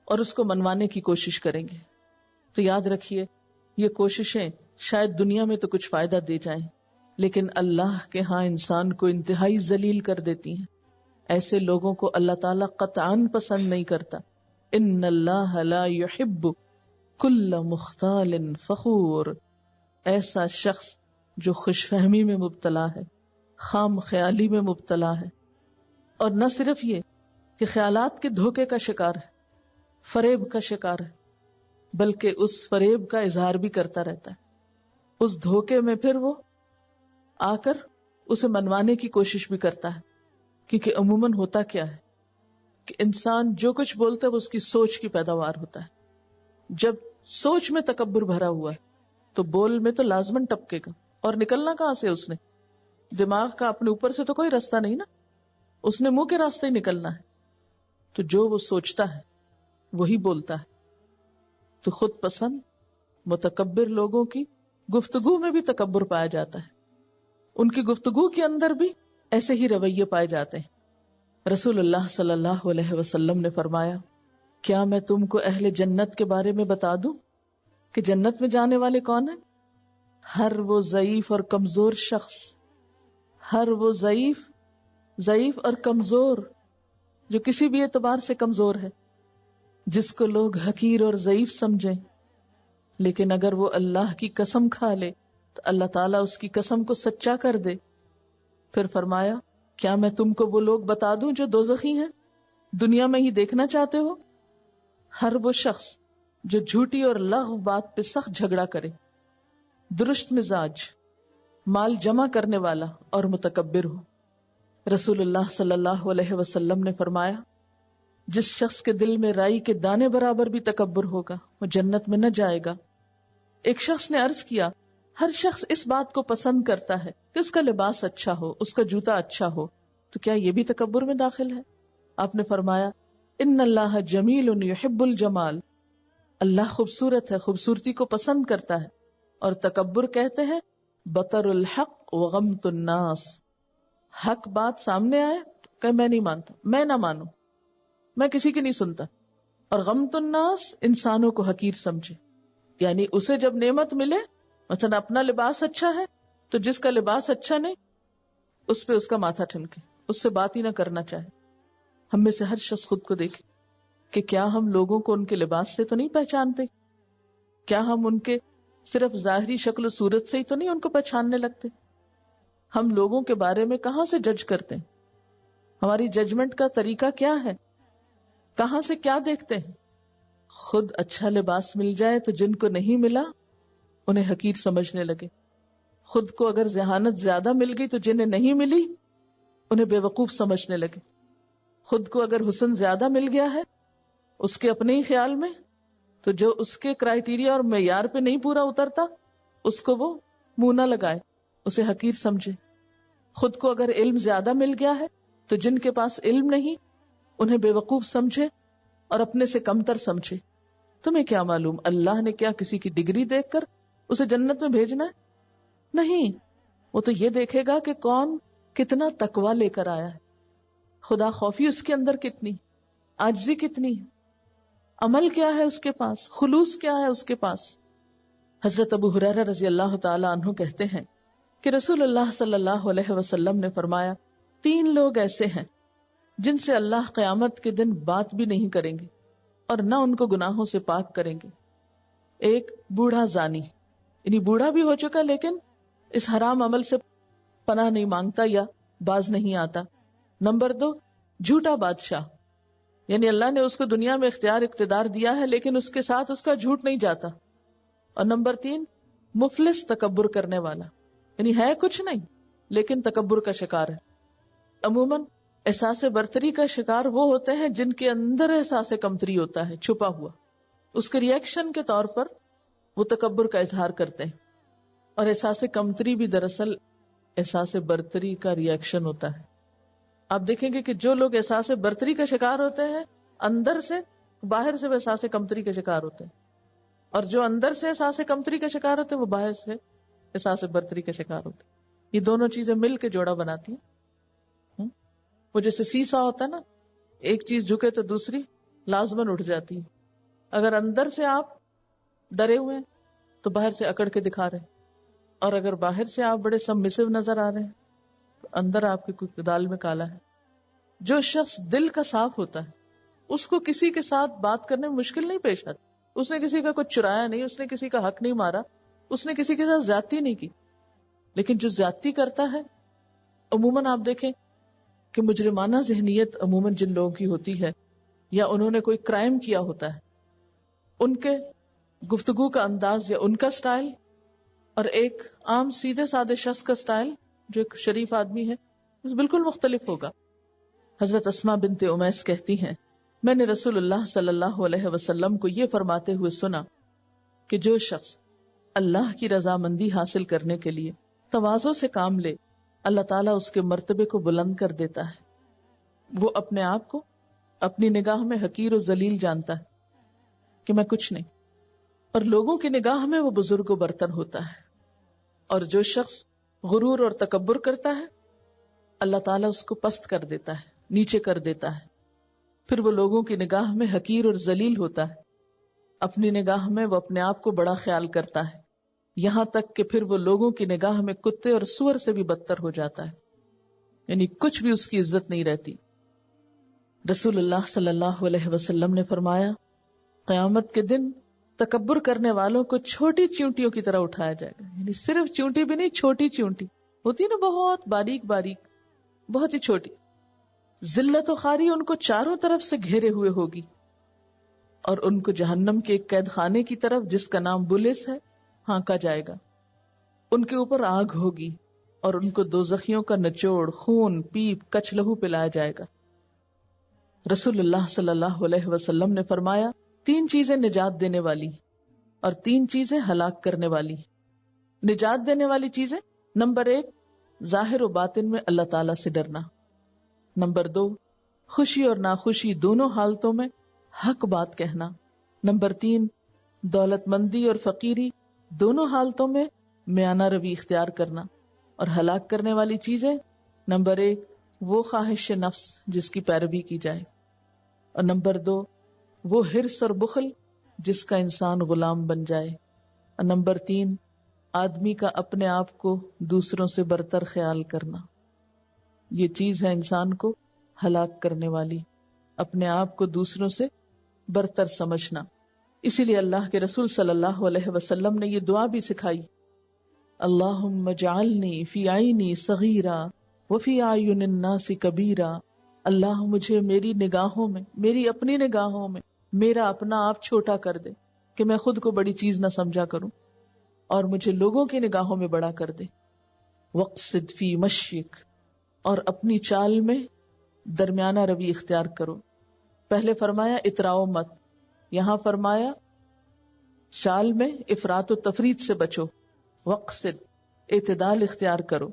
اور اس کو منوانے کی کوشش کریں گے. تو یاد رکھیے, یہ کوششیں شاید دنیا میں تو کچھ فائدہ دے جائیں, لیکن اللہ کے ہاں انسان کو انتہائی ذلیل کر دیتی ہیں. ایسے لوگوں کو اللہ تعالیٰ قطعاً پسند نہیں کرتا. ان اللہ لا يحب کل مختال فخور, ایسا شخص جو خوش فہمی میں مبتلا ہے, خام خیالی میں مبتلا ہے, اور نہ صرف یہ کہ خیالات کے دھوکے کا شکار ہے, فریب کا شکار ہے, بلکہ اس فریب کا اظہار بھی کرتا رہتا ہے. اس دھوکے میں پھر وہ آ کر اسے منوانے کی کوشش بھی کرتا ہے. کیونکہ عموماً ہوتا کیا ہے کہ انسان جو کچھ بولتا ہے وہ اس کی سوچ کی پیداوار ہوتا ہے. جب سوچ میں تکبر بھرا ہوا ہے تو بول میں تو لازماً ٹپکے گا, اور نکلنا کہاں سے اس نے؟ دماغ کا اپنے اوپر سے تو کوئی راستہ نہیں نا, اس نے منہ کے راستے ہی نکلنا ہے. تو جو وہ سوچتا ہے وہی بولتا ہے. تو خود پسند متکبر لوگوں کی گفتگو میں بھی تکبر پایا جاتا ہے, ان کی گفتگو کے اندر بھی ایسے ہی رویے پائے جاتے ہیں. رسول اللہ صلی اللہ علیہ وسلم نے فرمایا, کیا میں تم کو اہل جنت کے بارے میں بتا دوں کہ جنت میں جانے والے کون ہیں؟ ہر وہ ضعیف اور کمزور شخص, ہر وہ ضعیف اور کمزور جو کسی بھی اعتبار سے کمزور ہے, جس کو لوگ حقیر اور ضعیف سمجھیں, لیکن اگر وہ اللہ کی قسم کھا لے تو اللہ تعالیٰ اس کی قسم کو سچا کر دے. پھر فرمایا, کیا میں تم کو وہ لوگ بتا دوں جو دوزخی ہیں, دنیا میں ہی دیکھنا چاہتے ہو؟ ہر وہ شخص جو جھوٹی اور لغو بات پہ سخت جھگڑا کرے, درست مزاج, مال جمع کرنے والا اور متکبر ہو. رسول اللہ صلی اللہ علیہ وسلم نے فرمایا, جس شخص کے دل میں رائی کے دانے برابر بھی تکبر ہوگا وہ جنت میں نہ جائے گا. ایک شخص نے عرض کیا, ہر شخص اس بات کو پسند کرتا ہے کہ اس کا لباس اچھا ہو, اس کا جوتا اچھا ہو, تو کیا یہ بھی تکبر میں داخل ہے؟ آپ نے فرمایا, ان اللہ جمیل یحب الجمال, اللہ خوبصورت ہے, خوبصورتی کو پسند کرتا ہے. اور تکبر کہتے ہیں بطر الحق وغمت الناس, حق بات سامنے آئے کہ میں نہیں مانتا, میں نہ مانوں, میں کسی کی نہیں سنتا. اور غمت الناس, انسانوں کو حقیر سمجھے. یعنی اسے جب نعمت ملے, مثلا اپنا لباس اچھا ہے تو جس کا لباس اچھا نہیں اس پہ اس کا ماتھا ٹھنکے, اس سے بات ہی نہ کرنا چاہے. ہم میں سے ہر شخص خود کو دیکھے کہ کیا ہم لوگوں کو ان کے لباس سے تو نہیں پہچانتے, کیا ہم ان کے صرف ظاہری شکل و صورت سے ہی تو نہیں ان کو پہچاننے لگتے. ہم لوگوں کے بارے میں کہاں سے جج کرتے ہیں؟ ہماری ججمنٹ کا طریقہ کیا ہے؟ کہاں سے کیا دیکھتے ہیں؟ خود اچھا لباس مل جائے تو جن کو نہیں ملا انہیں حقیر سمجھنے لگے. خود کو اگر ذہانت زیادہ مل گئی تو جنہیں نہیں ملی انہیں بے وقوف سمجھنے لگے. خود کو اگر حسن زیادہ مل گیا ہے اس کے اپنے ہی خیال میں تو جو اس کے کرائیٹیریا اور معیار پہ نہیں پورا اترتا اس کو وہ منہ نہ لگائے، اسے حقیر سمجھے. خود کو اگر علم زیادہ مل گیا ہے تو جن کے پاس علم نہیں انہیں بے وقوف سمجھے اور اپنے سے کمتر سمجھے. تمہیں کیا معلوم اللہ نے کیا کسی کی ڈگری دیکھ کر اسے جنت میں بھیجنا ہے؟ نہیں، وہ تو یہ دیکھے گا کہ کون کتنا تقویٰ لے کر آیا ہے، خدا خوفی اس کے اندر کتنی، عاجزی کتنی، عمل کیا ہے اس کے پاس، خلوص کیا ہے اس کے پاس. حضرت ابو ہریرہ رضی اللہ تعالی عنہ کہتے ہیں کہ رسول اللہ صلی اللہ علیہ وسلم نے فرمایا 3 لوگ ایسے ہیں جن سے اللہ قیامت کے دن بات بھی نہیں کریں گے اور نہ ان کو گناہوں سے پاک کریں گے. ایک بوڑھا زانی، یعنی بوڑھا بھی ہو چکا لیکن اس حرام عمل سے پناہ نہیں مانگتا یا باز نہیں آتا. نمبر 2 جھوٹا بادشاہ، یعنی اللہ نے اس کو دنیا میں اقتدار دیا ہے لیکن اس کے ساتھ اس کا جھوٹ نہیں جاتا. اور نمبر 3 مفلس تکبر کرنے والا، یعنی ہے کچھ نہیں لیکن تکبر کا شکار ہے. عموماً احساس برتری کا شکار وہ ہوتے ہیں جن کے اندر احساس کمتری ہوتا ہے چھپا ہوا، اس کے ریئیکشن کے طور پر وہ تکبر کا اظہار کرتے ہیں. اور احساس کمتری بھی دراصل احساس برتری کا ریئیکشن ہوتا ہے. آپ دیکھیں گے کہ جو لوگ احساس برتری کا شکار ہوتے ہیں اندر سے، باہر سے وہ احساس کمتری کا شکار ہوتے ہیں، اور جو اندر سے احساس کمتری کا شکار ہوتے ہیں وہ باہر سے احساس برتری کا شکار ہوتے ہیں. یہ دونوں چیزیں مل کے جوڑا بناتی ہیں. وہ جیسے سیسا ہوتا ہے نا، ایک چیز جھکے تو دوسری لازماً اٹھ جاتی ہے. اگر اندر سے آپ ڈرے ہوئے ہیں تو باہر سے اکڑ کے دکھا رہے ہیں، اور اگر باہر سے آپ بڑے سبمسو نظر آ رہے ہیں تو اندر آپ کے کوئی دال میں کالا ہے. جو شخص دل کا صاف ہوتا ہے اس کو کسی کے ساتھ بات کرنے میں مشکل نہیں پیش آتی. اس نے کسی کا کچھ چرایا نہیں، اس نے کسی کا حق نہیں مارا، اس نے کسی کے ساتھ زیادتی نہیں کی. لیکن جو زیادتی کرتا ہے، عموماً آپ دیکھیں کہ مجرمانہ ذہنیت عموماً جن لوگوں کی ہوتی ہے یا انہوں نے کوئی کرائم کیا ہوتا ہے، ان کے گفتگو کا انداز یا ان کا سٹائل اور ایک عام سیدھے سادے شخص کا سٹائل جو ایک شریف آدمی ہے بالکل مختلف ہوگا. حضرت اسماء بنت امیس کہتی ہیں میں نے رسول اللہ صلی اللہ علیہ وسلم کو یہ فرماتے ہوئے سنا کہ جو شخص اللہ کی رضامندی حاصل کرنے کے لیے تواضع سے کام لے اللہ تعالیٰ اس کے مرتبے کو بلند کر دیتا ہے. وہ اپنے آپ کو اپنی نگاہ میں حقیر و ذلیل جانتا ہے کہ میں کچھ نہیں، اور لوگوں کی نگاہ میں وہ بزرگ و برتر ہوتا ہے. اور جو شخص غرور اور تکبر کرتا ہے اللہ تعالیٰ اس کو پست کر دیتا ہے، نیچے کر دیتا ہے. پھر وہ لوگوں کی نگاہ میں حقیر اور ذلیل ہوتا ہے. اپنی نگاہ میں وہ اپنے آپ کو بڑا خیال کرتا ہے، یہاں تک کہ پھر وہ لوگوں کی نگاہ میں کتے اور سور سے بھی بدتر ہو جاتا ہے، یعنی کچھ بھی اس کی عزت نہیں رہتی. رسول اللہ صلی اللہ علیہ وسلم نے فرمایا قیامت کے دن تکبر کرنے والوں کو چھوٹی چیونٹیوں کی طرح اٹھایا جائے گا. یعنی صرف چیونٹی بھی نہیں، چھوٹی چیونٹی ہوتی ہے نا، بہت باریک باریک، بہت ہی چھوٹی. ذلت و خواری ان کو چاروں طرف سے گھیرے ہوئے ہوگی، اور ان کو جہنم کے ایک قید خانے کی طرف جس کا نام بلس ہے ہانکا جائے گا. ان کے اوپر آگ ہوگی اور ان کو دوزخیوں کا نچوڑ، خون، پیپ، کچ لہو پلایا جائے گا. رسول اللہ صلی اللہ علیہ وسلم نے فرمایا 3 چیزیں نجات دینے والی اور 3 چیزیں ہلاک کرنے والی. نجات دینے والی چیزیں، نمبر 1 ظاہر و باطن میں اللہ تعالیٰ سے ڈرنا. نمبر 2 خوشی اور ناخوشی دونوں حالتوں میں حق بات کہنا. نمبر 3 دولت مندی اور فقیری دونوں حالتوں میں میانہ روی اختیار کرنا. اور ہلاک کرنے والی چیزیں، نمبر 1 وہ خواہش نفس جس کی پیروی کی جائے، اور نمبر 2 وہ حرص اور بخل جس کا انسان غلام بن جائے، اور نمبر 3 آدمی کا اپنے آپ کو دوسروں سے برتر خیال کرنا. یہ چیز ہے انسان کو ہلاک کرنے والی، اپنے آپ کو دوسروں سے برتر سمجھنا. اسی لیے اللہ کے رسول صلی اللہ علیہ وسلم نے یہ دعا بھی سکھائی اللہم اجعلنی فی عینی صغیرا وفی اعین الناس کبیرا. اللہ مجھے میری نگاہوں میں، میری اپنی نگاہوں میں میرا اپنا آپ چھوٹا کر دے کہ میں خود کو بڑی چیز نہ سمجھا کروں، اور مجھے لوگوں کی نگاہوں میں بڑا کر دے. وقصد فی مشیک، اور اپنی چال میں درمیانہ روی اختیار کرو. پہلے فرمایا اتراؤ مت، یہاں فرمایا چال میں افراط و تفریط سے بچو. وقصد، اعتدال اختیار کرو.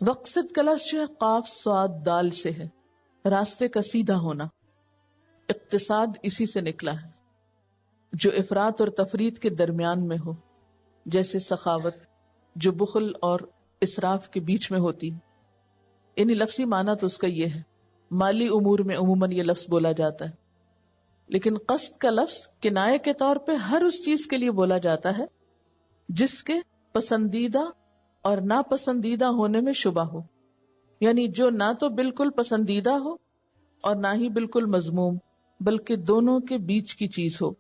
وقصد کا لفظ جو ہے قاف صاد دال سے ہے، راستے کا سیدھا ہونا. اقتصاد اسی سے نکلا ہے، جو افراط اور تفریط کے درمیان میں ہو، جیسے سخاوت جو بخل اور اسراف کے بیچ میں ہوتی. یعنی لفظی معنی تو اس کا یہ ہے، مالی امور میں عموماً یہ لفظ بولا جاتا ہے، لیکن قصد کا لفظ کنایہ کے طور پہ ہر اس چیز کے لیے بولا جاتا ہے جس کے پسندیدہ اور ناپسندیدہ ہونے میں شبہ ہو. یعنی جو نہ تو بالکل پسندیدہ ہو اور نہ ہی بالکل مذموم، بلکہ دونوں کے بیچ کی چیز ہو،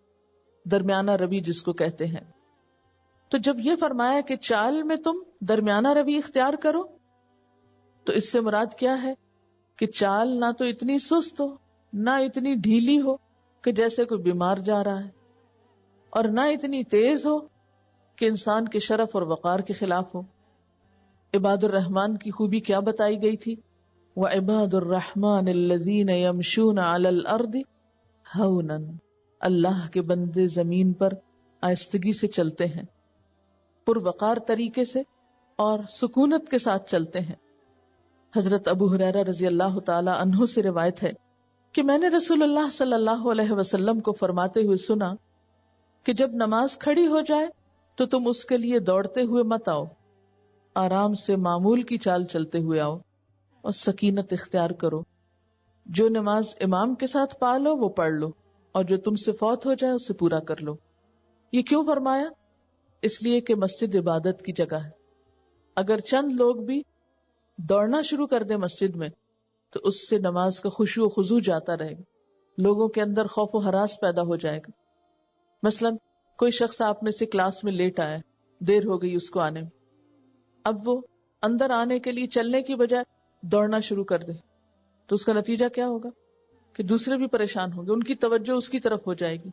درمیانہ روی جس کو کہتے ہیں. تو جب یہ فرمایا کہ چال میں تم درمیانہ روی اختیار کرو، تو اس سے مراد کیا ہے کہ چال نہ تو اتنی سست ہو، نہ اتنی ڈھیلی ہو کہ جیسے کوئی بیمار جا رہا ہے، اور نہ اتنی تیز ہو کہ انسان کے شرف اور وقار کے خلاف ہو. عباد الرحمن کی خوبی کیا بتائی گئی تھی؟ وَعِبَادُ الرَّحْمَنِ الَّذِينَ يَمْشُونَ عَلَى الْأَرْضِ هَوْنًا، اللہ کے بندے زمین پر آہستگی سے چلتے ہیں، پروقار طریقے سے اور سکونت کے ساتھ چلتے ہیں. حضرت ابو ہریرہ رضی اللہ تعالی عنہ سے روایت ہے کہ میں نے رسول اللہ صلی اللہ علیہ وسلم کو فرماتے ہوئے سنا کہ جب نماز کھڑی ہو جائے تو تم اس کے لیے دوڑتے ہوئے مت آؤ، آرام سے معمول کی چال چلتے ہوئے آؤ اور سکینت اختیار کرو. جو نماز امام کے ساتھ پا لو وہ پڑھ لو، اور جو تم سے فوت ہو جائے اسے پورا کر لو. یہ کیوں فرمایا؟ اس لیے کہ مسجد عبادت کی جگہ ہے. اگر چند لوگ بھی دوڑنا شروع کر دیں مسجد میں تو اس سے نماز کا خشوع و خضوع جاتا رہے گا، لوگوں کے اندر خوف و ہراس پیدا ہو جائے گا. مثلا کوئی شخص آپ میں سے کلاس میں لیٹ آیا، دیر ہو گئی اس کو آنے میں، اب وہ اندر آنے کے لیے چلنے کی بجائے دوڑنا شروع کر دے تو اس کا نتیجہ کیا ہوگا کہ دوسرے بھی پریشان ہوں گے، ان کی توجہ اس کی طرف ہو جائے گی،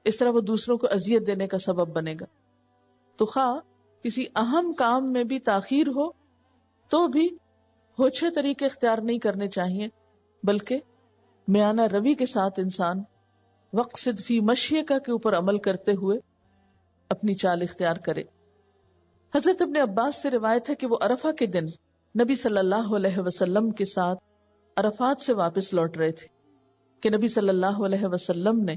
اس طرح وہ دوسروں کو اذیت دینے کا سبب بنے گا. تو خواہ کسی اہم کام میں بھی تاخیر ہو تو بھی ہوچھے طریقے اختیار نہیں کرنے چاہیے، بلکہ میانہ روی کے ساتھ انسان وقصد فی مشیکا کے اوپر عمل کرتے ہوئے اپنی چال اختیار کرے. حضرت ابن عباس سے روایت ہے کہ وہ عرفہ کے دن نبی صلی اللہ علیہ وسلم کے ساتھ عرفات سے واپس لوٹ رہے تھے کہ نبی صلی اللہ علیہ وسلم نے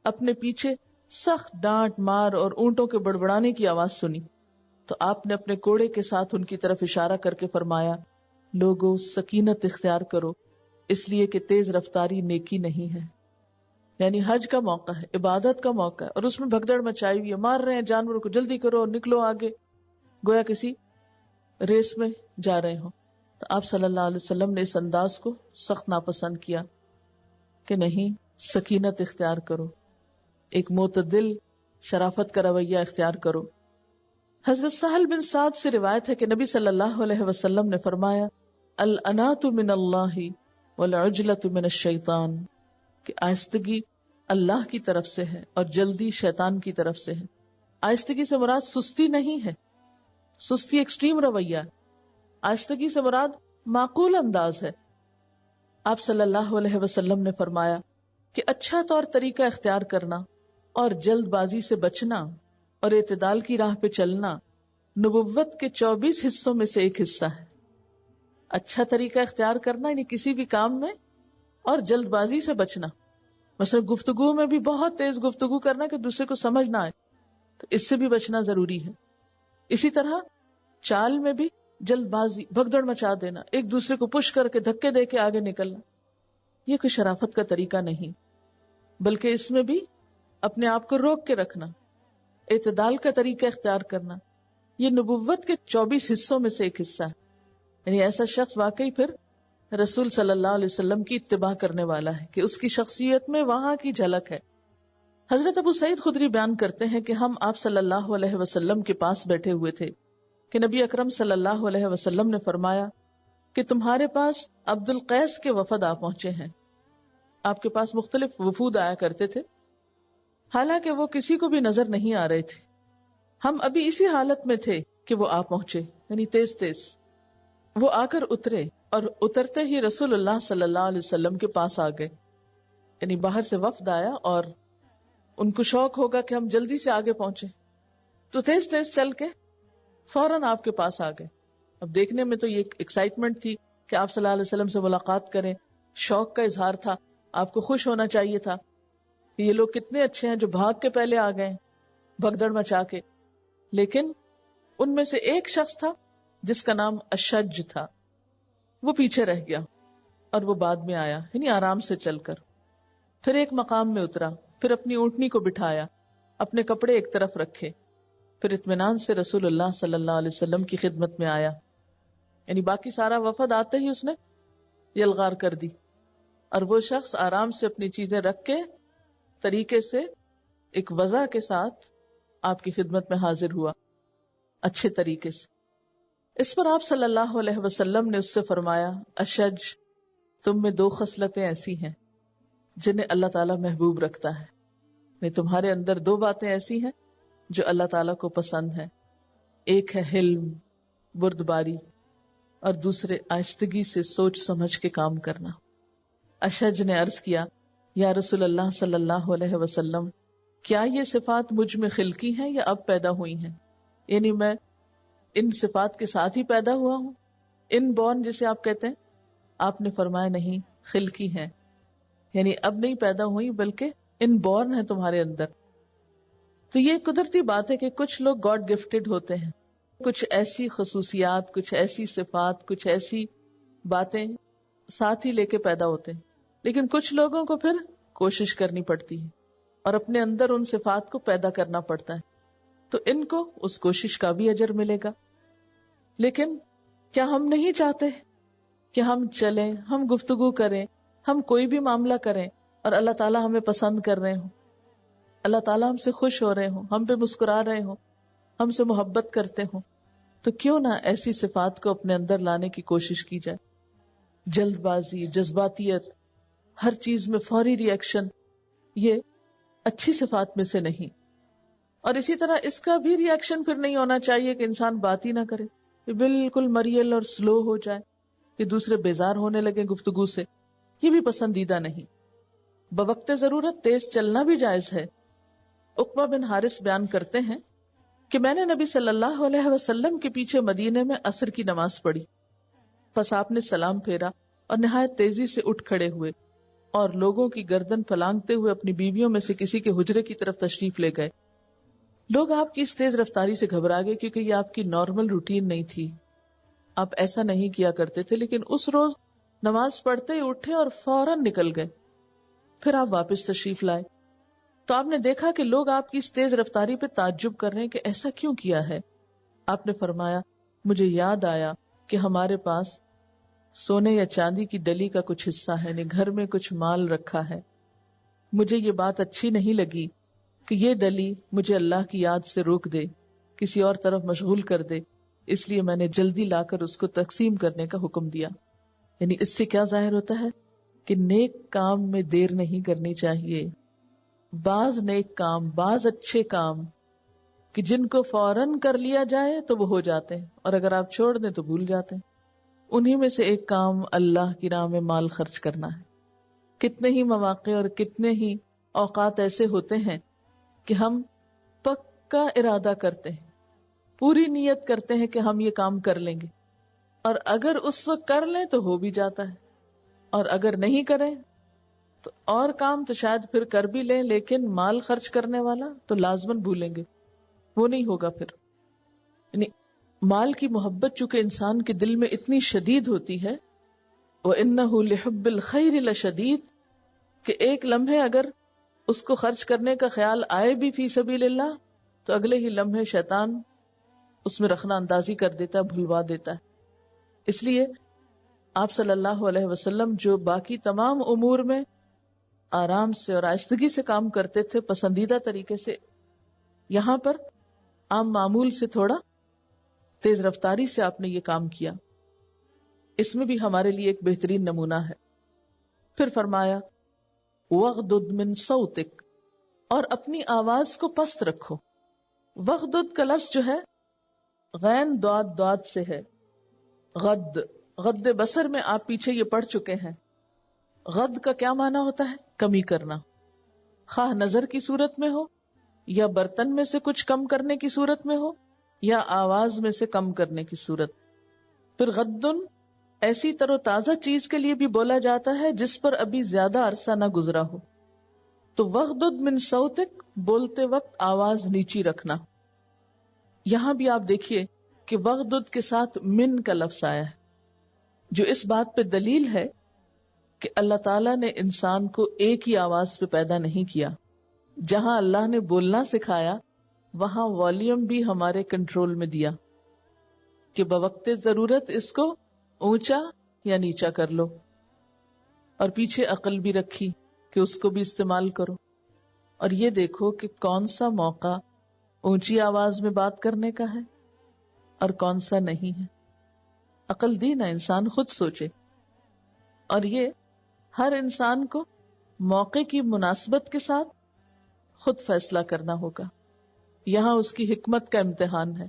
اپنے پیچھے سخت ڈانٹ مار اور اونٹوں کے بڑبڑانے کی آواز سنی. تو آپ نے اپنے کوڑے کے ساتھ ان کی طرف اشارہ کر کے فرمایا، لوگو سکینت اختیار کرو، اس لیے کہ تیز رفتاری نیکی نہیں ہے. یعنی حج کا موقع ہے، عبادت کا موقع ہے، اور اس میں بھگدڑ مچائی ہوئی ہے، مار رہے ہیں جانوروں کو، جلدی کرو نکلو آگے، گویا کسی ریس میں جا رہے ہوں. تو آپ صلی اللہ علیہ وسلم نے اس انداز کو سخت ناپسند کیا کہ نہیں، سکینت اختیار کرو، ایک معتدل شرافت کا رویہ اختیار کرو. حضرت سہل بن سعد سے روایت ہے کہ نبی صلی اللہ علیہ وسلم نے فرمایا، الانات من اللہ والعجلۃ من الشیطان، کہ آہستگی اللہ کی طرف سے ہے اور جلدی شیطان کی طرف سے ہے. آہستگی سے مراد سستی نہیں ہے، سستی ایکسٹریم رویہ ہے. آہستگی سے مراد معقول انداز ہے. آپ صلی اللہ علیہ وسلم نے فرمایا کہ اچھا طور طریقہ اختیار کرنا اور جلد بازی سے بچنا اور اعتدال کی راہ پہ چلنا نبوت کے 24 حصوں میں سے ایک حصہ ہے. اچھا طریقہ اختیار کرنا یعنی کسی بھی کام میں، اور جلد بازی سے بچنا. مثلا گفتگو میں بھی بہت تیز گفتگو کرنا کہ دوسرے کو سمجھ نہ آئے، تو اس سے بھی بچنا ضروری ہے. اسی طرح چال میں بھی جلد بازی، بھگدڑ مچا دینا، ایک دوسرے کو پش کر کے دھکے دے کے آگے نکلنا، یہ کوئی شرافت کا طریقہ نہیں، بلکہ اس میں بھی اپنے آپ کو روک کے رکھنا، اعتدال کا طریقہ اختیار کرنا، یہ نبوت کے 24 حصوں میں سے ایک حصہ ہے. یعنی ایسا شخص واقعی پھر رسول صلی اللہ علیہ وسلم کی اتباع کرنے والا ہے کہ اس کی شخصیت میں وہاں کی جھلک ہے. حضرت ابو سعید خدری بیان کرتے ہیں کہ ہم آپ صلی اللہ علیہ وسلم کے پاس بیٹھے ہوئے تھے کہ نبی اکرم صلی اللہ علیہ وسلم نے فرمایا کہ تمہارے پاس عبد القیس کے وفد آ پہنچے ہیں. آپ کے پاس مختلف وفود آیا کرتے تھے، حالانکہ وہ کسی کو بھی نظر نہیں آ رہے تھے. ہم ابھی اسی حالت میں تھے کہ وہ آ پہنچے، یعنی تیز تیز وہ آ کر اترے، اور اترتے ہی رسول اللہ صلی اللہ علیہ وسلم کے پاس آ گئے. یعنی باہر سے وفد آیا اور ان کو شوق ہوگا کہ ہم جلدی سے آگے پہنچے، تو تیز تیز چل کے فوراً آپ کے پاس آ گئے. اب دیکھنے میں تو یہ ایکسائٹمنٹ تھی کہ آپ صلی اللہ علیہ وسلم سے ملاقات کریں، شوق کا اظہار تھا، آپ کو خوش ہونا چاہیے تھا کہ یہ لوگ کتنے اچھے ہیں جو بھاگ کے پہلے آ گئے بھگدڑ مچا کے. لیکن ان میں سے ایک شخص تھا جس کا نام اشج تھا، وہ پیچھے رہ گیا اور وہ بعد میں آیا، یعنی آرام سے چل کر. پھر ایک مقام میں اترا، پھر اپنی اونٹنی کو بٹھایا، اپنے کپڑے ایک طرف رکھے، پھر اطمینان سے رسول اللہ صلی اللہ علیہ وسلم کی خدمت میں آیا. یعنی باقی سارا وفد آتے ہی اس نے یلغار کر دی، اور وہ شخص آرام سے اپنی چیزیں رکھ کے طریقے سے ایک وضع کے ساتھ آپ کی خدمت میں حاضر ہوا، اچھے طریقے سے. اس پر آپ صلی اللہ علیہ وسلم نے اس سے فرمایا، اشج، تم میں دو خصلتیں ایسی ہیں جنہیں اللہ تعالیٰ محبوب رکھتا ہے. میں تمہارے اندر دو باتیں ایسی ہیں جو اللہ تعالیٰ کو پسند ہیں. ایک ہے حلم، بردباری، اور دوسرے آہستگی سے سوچ سمجھ کے کام کرنا. اشج نے عرض کیا، یا رسول اللہ صلی اللہ علیہ وسلم، کیا یہ صفات مجھ میں خلقی ہیں یا اب پیدا ہوئی ہیں؟ یعنی میں ان صفات کے ساتھ ہی پیدا ہوا ہوں، ان بورن جسے آپ کہتے ہیں؟ آپ نے فرمایا نہیں، خلقی ہیں، یعنی اب نہیں پیدا ہوئی بلکہ ان بورن ہیں تمہارے اندر. تو یہ قدرتی بات ہے کہ کچھ لوگ گاڈ گفٹڈ ہوتے ہیں، کچھ ایسی خصوصیات، کچھ ایسی صفات، کچھ ایسی باتیں ساتھ ہی لے کے پیدا ہوتے ہیں. لیکن کچھ لوگوں کو پھر کوشش کرنی پڑتی ہے اور اپنے اندر ان صفات کو پیدا کرنا پڑتا ہے، تو ان کو اس کوشش کا بھی اجر ملے گا. لیکن کیا ہم نہیں چاہتے کہ ہم چلیں، ہم گفتگو کریں، ہم کوئی بھی معاملہ کریں اور اللہ تعالیٰ ہمیں پسند کر رہے ہوں، اللہ تعالیٰ ہم سے خوش ہو رہے ہوں، ہم پہ مسکرا رہے ہوں، ہم سے محبت کرتے ہوں؟ تو کیوں نہ ایسی صفات کو اپنے اندر لانے کی کوشش کی جائے. جلد بازی، جذباتیت، ہر چیز میں فوری ری ایکشن، یہ اچھی صفات میں سے نہیں. اور اسی طرح اس کا بھی ری ایکشن پھر نہیں ہونا چاہیے کہ انسان بات ہی نہ کرے، کہ بالکل مریل اور سلو ہو جائے، کہ دوسرے بیزار ہونے لگے گفتگو سے. یہ بھی پسندیدہ نہیں. بوقت ضرورت تیز چلنا بھی جائز ہے. عقبہ بن حارث بیان کرتے ہیں کہ میں نے نبی صلی اللہ علیہ وسلم کے پیچھے مدینے میں عصر کی نماز پڑھی، پس آپ نے سلام پھیرا اور نہایت تیزی سے اٹھ کھڑے ہوئے اور لوگوں کی گردن پھلانگتے ہوئے اپنی بیویوں میں سے کسی کے حجرے کی طرف تشریف لے گئے. لوگ آپ کی اس تیز رفتاری سے گھبرا گئے کیونکہ یہ آپ کی نارمل روٹین نہیں تھی، آپ ایسا نہیں کیا کرتے تھے. لیکن اس روز نماز پڑھتے ہی اٹھے اور فوراً نکل گئے. پھر آپ واپس تشریف لائے تو آپ نے دیکھا کہ لوگ آپ کی اس تیز رفتاری پہ تعجب کر رہے ہیں کہ ایسا کیوں کیا ہے. آپ نے فرمایا، مجھے یاد آیا کہ ہمارے پاس سونے یا چاندی کی ڈلی کا کچھ حصہ ہے، یعنی گھر میں کچھ مال رکھا ہے. مجھے یہ بات اچھی نہیں لگی کہ یہ ڈلی مجھے اللہ کی یاد سے روک دے، کسی اور طرف مشغول کر دے، اس لیے میں نے جلدی لا کر اس کو تقسیم کرنے کا حکم دیا. یعنی اس سے کیا ظاہر ہوتا ہے کہ نیک کام میں دیر نہیں کرنی چاہیے. بعض نیک کام، بعض اچھے کام کہ جن کو فوراً کر لیا جائے تو وہ ہو جاتے ہیں، اور اگر آپ چھوڑ دیں تو بھول جاتے ہیں. انہی میں سے ایک کام اللہ کی راہ میں مال خرچ کرنا ہے. کتنے ہی مواقع اور کتنے ہی اوقات ایسے ہوتے ہیں کہ ہم پکا ارادہ کرتے ہیں، پوری نیت کرتے ہیں کہ ہم یہ کام کر لیں گے، اور اگر اس وقت کر لیں تو ہو بھی جاتا ہے، اور اگر نہیں کریں تو اور کام تو شاید پھر کر بھی لیں، لیکن مال خرچ کرنے والا تو لازماً بھولیں گے، وہ نہیں ہوگا پھر. یعنی مال کی محبت چونکہ انسان کے دل میں اتنی شدید ہوتی ہے، وَإِنَّهُ لِحُبِّ الْخَيْرِ لَشَدِيدٌ، کہ ایک لمحے اگر اس کو خرچ کرنے کا خیال آئے بھی فی سبیل اللہ تو اگلے ہی لمحے شیطان اس میں رخنہ اندازی کر دیتا ہے، بھلوا دیتا ہے. اس لیے آپ صلی اللہ علیہ وسلم جو باقی تمام امور میں آرام سے اور آہستگی سے کام کرتے تھے، پسندیدہ طریقے سے. یہاں پر عام معمول سے تھوڑا تیز رفتاری سے آپ نے یہ کام کیا. اس میں بھی ہمارے لیے ایک بہترین نمونہ ہے. پھر فرمایا وَغْضُضْ مِنْ صَوْتِكَ، اور اپنی آواز کو پست رکھو. وغدد کا لفظ جو ہے غین داد داد سے ہے. غد بصر میں آپ پیچھے یہ پڑھ چکے ہیں. غد کا کیا معنی ہوتا ہے؟ کمی کرنا، خواہ نظر کی صورت میں ہو، یا برتن میں سے کچھ کم کرنے کی صورت میں ہو، یا آواز میں سے کم کرنے کی صورت. پھر غدن ایسی تر و تازہ چیز کے لیے بھی بولا جاتا ہے جس پر ابھی زیادہ عرصہ نہ گزرا ہو. تو وغدد من صوتک بولتے وقت آواز نیچی رکھنا. یہاں بھی آپ دیکھیے کہ وغدد کے ساتھ من کا لفظ آیا ہے، جو اس بات پہ دلیل ہے کہ اللہ تعالیٰ نے انسان کو ایک ہی آواز پہ پیدا نہیں کیا. جہاں اللہ نے بولنا سکھایا وہاں والیوم بھی ہمارے کنٹرول میں دیا کہ بوقت ضرورت اس کو اونچا یا نیچا کر لو، اور پیچھے عقل بھی رکھی کہ اس کو بھی استعمال کرو. اور یہ دیکھو کہ کون سا موقع اونچی آواز میں بات کرنے کا ہے اور کون سا نہیں ہے. عقل دی نا، انسان خود سوچے. اور یہ ہر انسان کو موقع کی مناسبت کے ساتھ خود فیصلہ کرنا ہوگا. یہاں اس کی حکمت کا امتحان ہے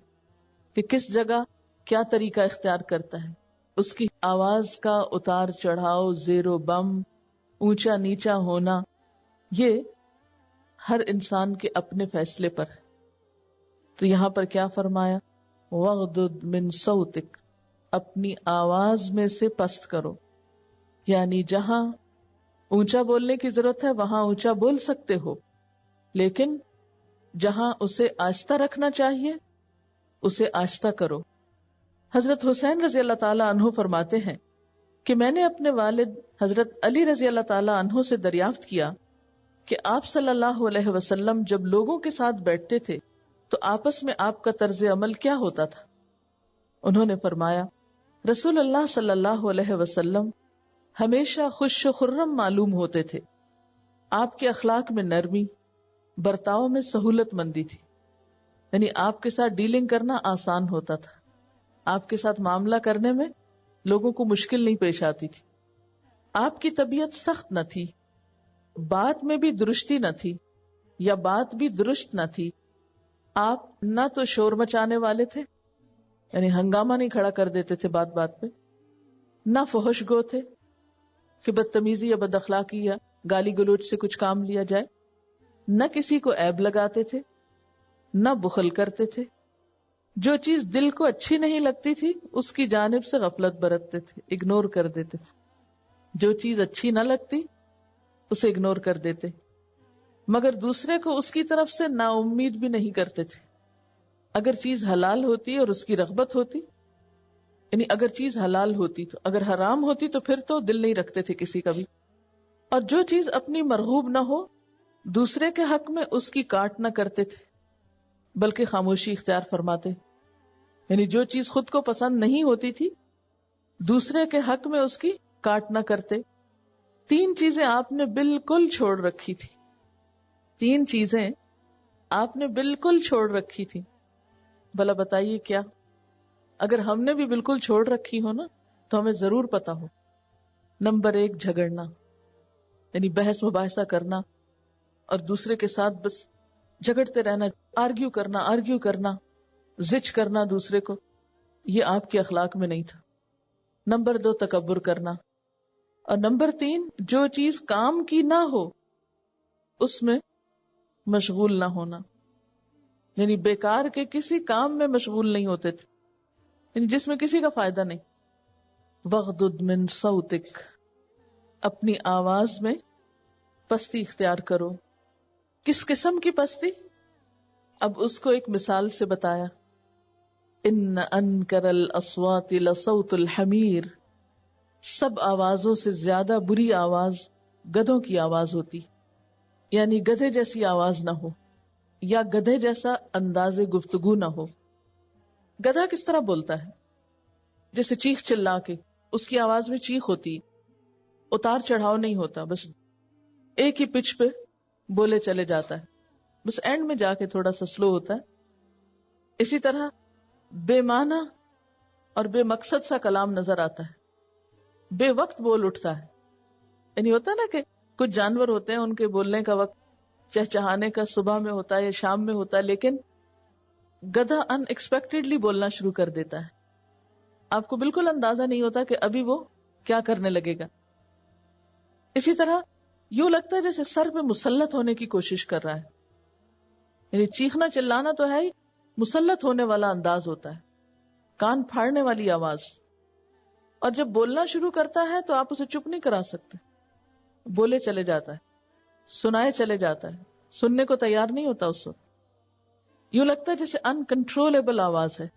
کہ کس جگہ کیا طریقہ اختیار کرتا ہے. اس کی آواز کا اتار چڑھاؤ، زیر و بم، اونچا نیچا ہونا، یہ ہر انسان کے اپنے فیصلے پر ہے. تو یہاں پر کیا فرمایا؟ وَغْضُضْ مِنْ صَوْتِكَ، اپنی آواز میں سے پست کرو. یعنی جہاں اونچا بولنے کی ضرورت ہے وہاں اونچا بول سکتے ہو، لیکن جہاں اسے آہستہ رکھنا چاہیے اسے آہستہ کرو. حضرت حسین رضی اللہ تعالیٰ عنہ فرماتے ہیں کہ میں نے اپنے والد حضرت علی رضی اللہ تعالیٰ عنہ سے دریافت کیا کہ آپ صلی اللہ علیہ وسلم جب لوگوں کے ساتھ بیٹھتے تھے تو آپس میں آپ کا طرز عمل کیا ہوتا تھا؟ انہوں نے فرمایا رسول اللہ صلی اللہ علیہ وسلم ہمیشہ خوش و خرم معلوم ہوتے تھے. آپ کے اخلاق میں نرمی، برتاؤ میں سہولت مندی تھی، یعنی آپ کے ساتھ ڈیلنگ کرنا آسان ہوتا تھا. آپ کے ساتھ معاملہ کرنے میں لوگوں کو مشکل نہیں پیش آتی تھی. آپ کی طبیعت سخت نہ تھی، بات میں بھی درستی نہ تھی یا بات بھی درست نہ تھی. آپ نہ تو شور مچانے والے تھے، یعنی ہنگامہ نہیں کھڑا کر دیتے تھے بات بات پہ، نہ فحش گو تھے کہ بدتمیزی یا بد اخلاقی یا گالی گلوچ سے کچھ کام لیا جائے، نہ کسی کو عیب لگاتے تھے، نہ بخل کرتے تھے. جو چیز دل کو اچھی نہیں لگتی تھی اس کی جانب سے غفلت برتتے تھے، اگنور کر دیتے تھے. جو چیز اچھی نہ لگتی اسے اگنور کر دیتے، مگر دوسرے کو اس کی طرف سے نا امید بھی نہیں کرتے تھے. اگر چیز حلال ہوتی اور اس کی رغبت ہوتی، یعنی اگر چیز حلال ہوتی تو، اگر حرام ہوتی تو پھر تو دل نہیں رکھتے تھے کسی کا بھی. اور جو چیز اپنی مرغوب نہ ہو دوسرے کے حق میں اس کی کاٹ نہ کرتے تھے بلکہ خاموشی اختیار فرماتے. یعنی جو چیز خود کو پسند نہیں ہوتی تھی دوسرے کے حق میں اس کی کاٹ نہ کرتے. 3 چیزیں آپ نے بالکل چھوڑ رکھی تھی. 3 چیزیں آپ نے بالکل چھوڑ رکھی تھی. بھلا بتائیے کیا؟ اگر ہم نے بھی بالکل چھوڑ رکھی ہو نا تو ہمیں ضرور پتا ہو. نمبر 1 جھگڑنا، یعنی بحث مباحثہ کرنا اور دوسرے کے ساتھ بس جھگڑتے رہنا، آرگیو کرنا، زچ کرنا دوسرے کو، یہ آپ کے اخلاق میں نہیں تھا. نمبر 2 تکبر کرنا. اور نمبر 3 جو چیز کام کی نہ ہو اس میں مشغول نہ ہونا، یعنی بیکار کے کسی کام میں مشغول نہیں ہوتے تھے، یعنی جس میں کسی کا فائدہ نہیں. وغدد من صوتک، اپنی آواز میں پستی اختیار کرو. کس قسم کی پستی؟ اب اس کو ایک مثال سے بتایا. ان انکر الاصوات لصوت الحمیر، سب آوازوں سے زیادہ بری آواز گدھوں کی آواز ہوتی، یعنی گدھے جیسی آواز نہ ہو یا گدھے جیسا انداز گفتگو نہ ہو. گدھا کس طرح بولتا ہے؟ جیسے چیخ چلا کے، اس کی آواز میں چیخ ہوتی، اتار چڑھاؤ نہیں ہوتا، بس ایک ہی پچ پہ بولے چلے جاتا ہے، بس اینڈ میں جا کے تھوڑا سا سلو ہوتا ہے. اسی طرح بے معنی اور بے مقصد سا کلام نظر آتا ہے، بے وقت بول اٹھتا ہے. یعنی ہوتا ہے نا کہ کچھ جانور ہوتے ہیں ان کے بولنے کا وقت چہچہانے کا صبح میں ہوتا ہے یا شام میں ہوتا ہے، لیکن گدھا ان ایکسپیکٹڈلی بولنا شروع کر دیتا ہے. آپ کو بالکل اندازہ نہیں ہوتا کہ ابھی وہ کیا کرنے لگے گا. اسی طرح یوں لگتا ہے جیسے سر پہ مسلط ہونے کی کوشش کر رہا ہے. یعنی چیخنا چلانا تو ہے ہی، مسلط ہونے والا انداز ہوتا ہے، کان پھاڑنے والی آواز. اور جب بولنا شروع کرتا ہے تو آپ اسے چپ نہیں کرا سکتے، بولے چلے جاتا ہے، سنائے چلے جاتا ہے، سننے کو تیار نہیں ہوتا. اس وقت یوں لگتا ہے جیسے انکنٹرولیبل آواز ہے.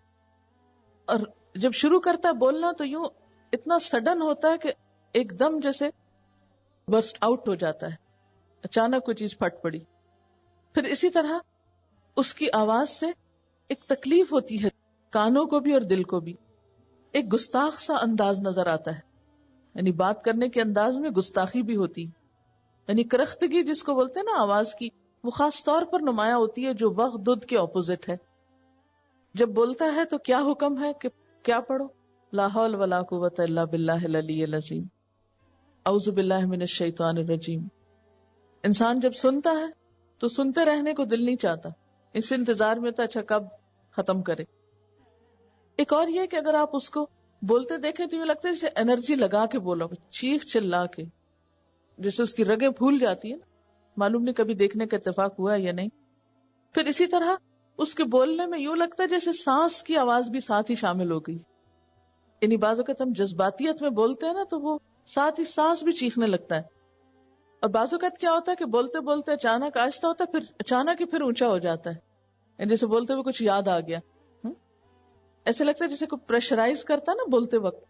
اور جب شروع کرتا ہے بولنا تو یوں اتنا سڈن ہوتا ہے کہ ایک دم جیسے برسٹ آؤٹ ہو جاتا ہے، اچانک کوئی چیز پھٹ پڑی. پھر اسی طرح اس کی آواز سے ایک تکلیف ہوتی ہے، کانوں کو بھی اور دل کو بھی. ایک گستاخ سا انداز نظر آتا ہے، یعنی بات کرنے کے انداز میں گستاخی بھی ہوتی. یعنی کرختگی جس کو بولتے ہیں نا آواز کی، وہ خاص طور پر نمایاں ہوتی ہے جو وغدد کے اپوزٹ ہے. جب بولتا ہے تو کیا حکم ہے کہ کیا پڑھو؟ لا حول ولا قوت الا باللہ العلی العظیم، اعوذ باللہ من الشیطان الرجیم. انسان جب سنتا ہے تو سنتے رہنے کو دل نہیں چاہتا، اس انتظار میں تو اچھا کب ختم کرے. ایک اور یہ کہ اگر آپ اس کو بولتے دیکھیں تو یہ لگتا ہے جیسے انرجی لگا کے بولا، چیخ چلا کے، جیسے اس کی رگیں پھول جاتی ہیں. معلوم نہیں کبھی دیکھنے کا اتفاق ہوا ہے یا نہیں. پھر اسی طرح اس کے بولنے میں یوں لگتا ہے جیسے سانس کی آواز بھی ساتھ ہی شامل ہو گئی. یعنی بعض اوقات ہم جذباتیت میں بولتے ہیں نا تو وہ ساتھ ہی سانس بھی چیخنے لگتا ہے. اور بعض اوقات کیا ہوتا ہے کہ بولتے بولتے اچانک آہستہ ہوتا ہے، پھر اچانک ہی پھر اونچا ہو جاتا ہے، جیسے بولتے ہوئے کچھ یاد آ گیا. ایسے لگتا ہے جیسے کوئی پریشرائز کرتا ہے نا بولتے وقت.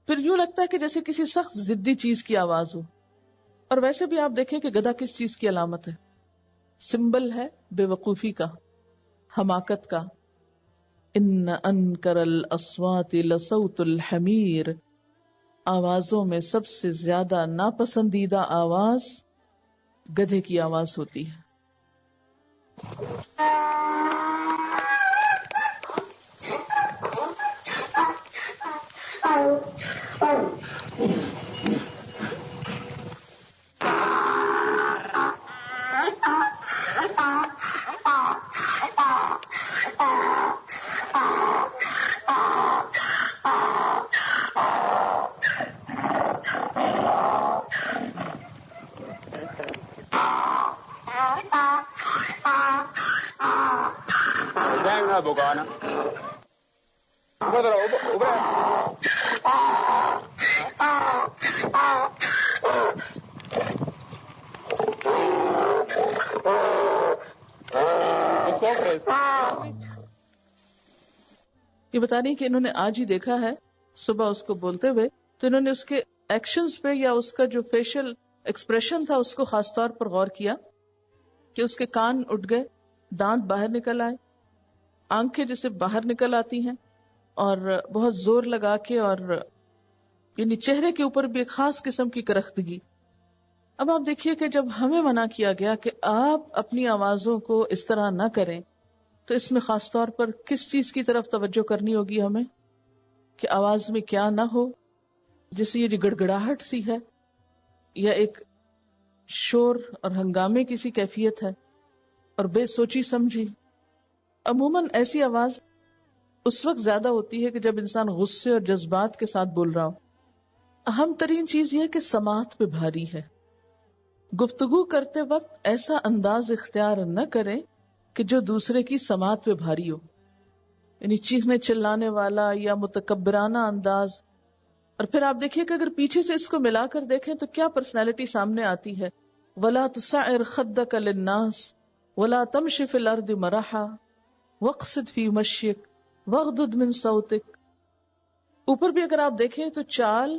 پھر یوں لگتا ہے کہ جیسے کسی سخت ضدی چیز کی آواز ہو. اور ویسے بھی آپ دیکھیں کہ گدھا کس چیز کی علامت ہے؟ سمبل ہے بے وقوفی کا، حماقت کا. ان انکر الاصوات لصوت الحمیر، آوازوں میں سب سے زیادہ ناپسندیدہ آواز گدھے کی آواز ہوتی ہے. یہ بتا رہی کہ انہوں نے آج ہی دیکھا ہے صبح اس کو بولتے ہوئے، تو انہوں نے اس کے ایکشنز پہ یا اس کا جو فیشل ایکسپریشن تھا اس کو خاص طور پر غور کیا کہ اس کے کان اٹھ گئے، دانت باہر نکل آئے، آنکھیں جیسے باہر نکل آتی ہیں اور بہت زور لگا کے، اور یعنی چہرے کے اوپر بھی ایک خاص قسم کی کرختگی. اب آپ دیکھیے کہ جب ہمیں منع کیا گیا کہ آپ اپنی آوازوں کو اس طرح نہ کریں، تو اس میں خاص طور پر کس چیز کی طرف توجہ کرنی ہوگی ہمیں کہ آواز میں کیا نہ ہو، جیسے یہ جو گڑگڑاہٹ سی ہے یا ایک شور اور ہنگامے کی سی کیفیت ہے اور بے سوچی سمجھی. عموماً ایسی آواز اس وقت زیادہ ہوتی ہے کہ جب انسان غصے اور جذبات کے ساتھ بول رہا ہو. اہم ترین چیز یہ کہ سماعت پہ بھاری ہے. گفتگو کرتے وقت ایسا انداز اختیار نہ کریں کہ جو دوسرے کی سماعت پہ بھاری ہو، یعنی چیخنے چلانے والا یا متکبرانہ انداز. اور پھر آپ دیکھیے کہ اگر پیچھے سے اس کو ملا کر دیکھیں تو کیا پرسنالٹی سامنے آتی ہے. وَلَا تُسَعِّرْ خَدَّكَ لِلنَّاسِ وَلَا تَمْشِ فِي الْأَرْضِ مَرَحًا وَاقْصِدْ فِي مَشْيِكَ وَاغْضُضْ مِنْ صَوْتِكَ. اوپر بھی اگر آپ دیکھیں تو چال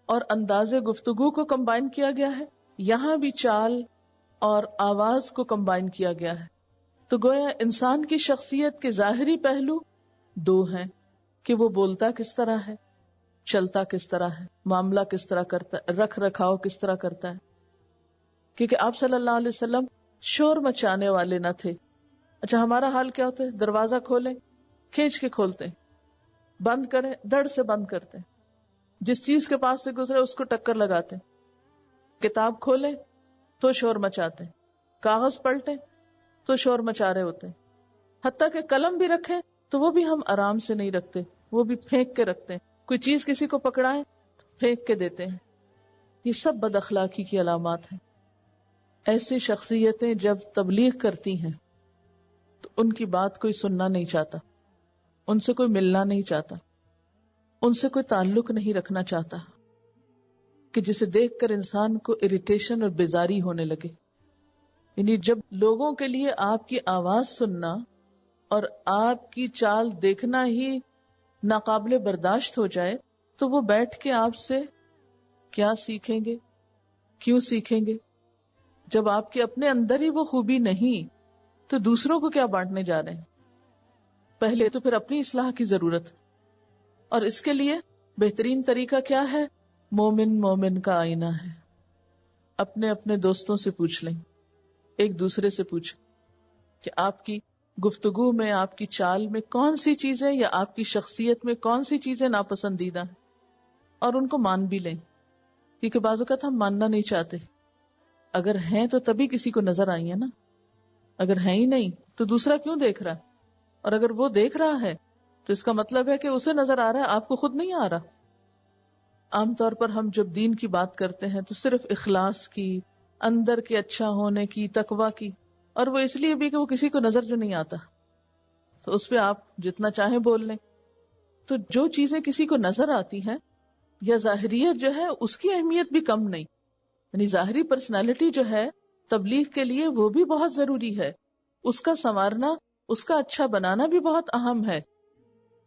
اور انداز گفتگو کو کمبائن کیا گیا ہے، یہاں بھی چال اور آواز کو کمبائن کیا گیا ہے. تو گویا انسان کی شخصیت کے ظاہری پہلو دو ہیں کہ وہ بولتا کس طرح ہے، چلتا کس طرح ہے، معاملہ کس طرح کرتا ہے، رکھ رکھاؤ کس طرح کرتا ہے. کیونکہ آپ صلی اللہ علیہ وسلم شور مچانے والے نہ تھے. اچھا ہمارا حال کیا ہوتا ہے؟ دروازہ کھولیں کھینچ کے کھولتے ہیں, بند کریں دڑ سے بند کرتے ہیں, جس چیز کے پاس سے گزرے اس کو ٹکر لگاتے ہیں, کتاب کھولیں تو شور مچاتے ہیں, کاغذ پلٹیں تو شور مچا رہے ہوتے ہیں, حتیٰ کہ قلم بھی رکھیں تو وہ بھی ہم آرام سے نہیں رکھتے, وہ بھی پھینک کے رکھتے ہیں. کوئی چیز کسی کو پکڑائیں پھینک کے دیتے ہیں. یہ سب بد اخلاقی کی علامات ہیں. ایسی شخصیتیں جب تبلیغ کرتی ہیں تو ان کی بات کوئی سننا نہیں چاہتا, ان سے کوئی ملنا نہیں چاہتا, ان سے کوئی تعلق نہیں رکھنا چاہتا, کہ جسے دیکھ کر انسان کو اریٹیشن اور بیزاری ہونے لگے. یعنی جب لوگوں کے لیے آپ کی آواز سننا اور آپ کی چال دیکھنا ہی ناقابل برداشت ہو جائے تو وہ بیٹھ کے آپ سے کیا سیکھیں گے, کیوں سیکھیں گے؟ جب آپ کے اپنے اندر ہی وہ خوبی نہیں تو دوسروں کو کیا بانٹنے جا رہے ہیں؟ پہلے تو پھر اپنی اصلاح کی ضرورت, اور اس کے لیے بہترین طریقہ کیا ہے؟ مومن مومن کا آئینہ ہے. اپنے اپنے دوستوں سے پوچھ لیں, ایک دوسرے سے پوچھیں کہ آپ کی گفتگو میں, آپ کی چال میں کون سی چیزیں یا آپ کی شخصیت میں کون سی چیزیں ناپسندیدہ ہیں, اور ان کو مان بھی لیں. کیونکہ بعض اوقات ہم ماننا نہیں چاہتے, اگر ہیں تو تبھی کسی کو نظر آئی ہے نا, اگر ہیں ہی نہیں تو دوسرا کیوں دیکھ رہا ہے؟ اور اگر وہ دیکھ رہا ہے تو اس کا مطلب ہے کہ اسے نظر آ رہا ہے, آپ کو خود نہیں آ رہا. عام طور پر ہم جب دین کی بات کرتے ہیں تو صرف اخلاص کی, اندر کے اچھا ہونے کی, تقویٰ کی, اور وہ اس لیے بھی کہ وہ کسی کو نظر جو نہیں آتا تو اس پہ آپ جتنا چاہیں بول لیں. تو جو چیزیں کسی کو نظر آتی ہیں یا ظاہریت جو ہے اس کی اہمیت بھی کم نہیں, یعنی ظاہری پرسنالٹی جو ہے تبلیغ کے لیے وہ بھی بہت ضروری ہے, اس کا سنوارنا, اس کا اچھا بنانا بھی بہت اہم ہے.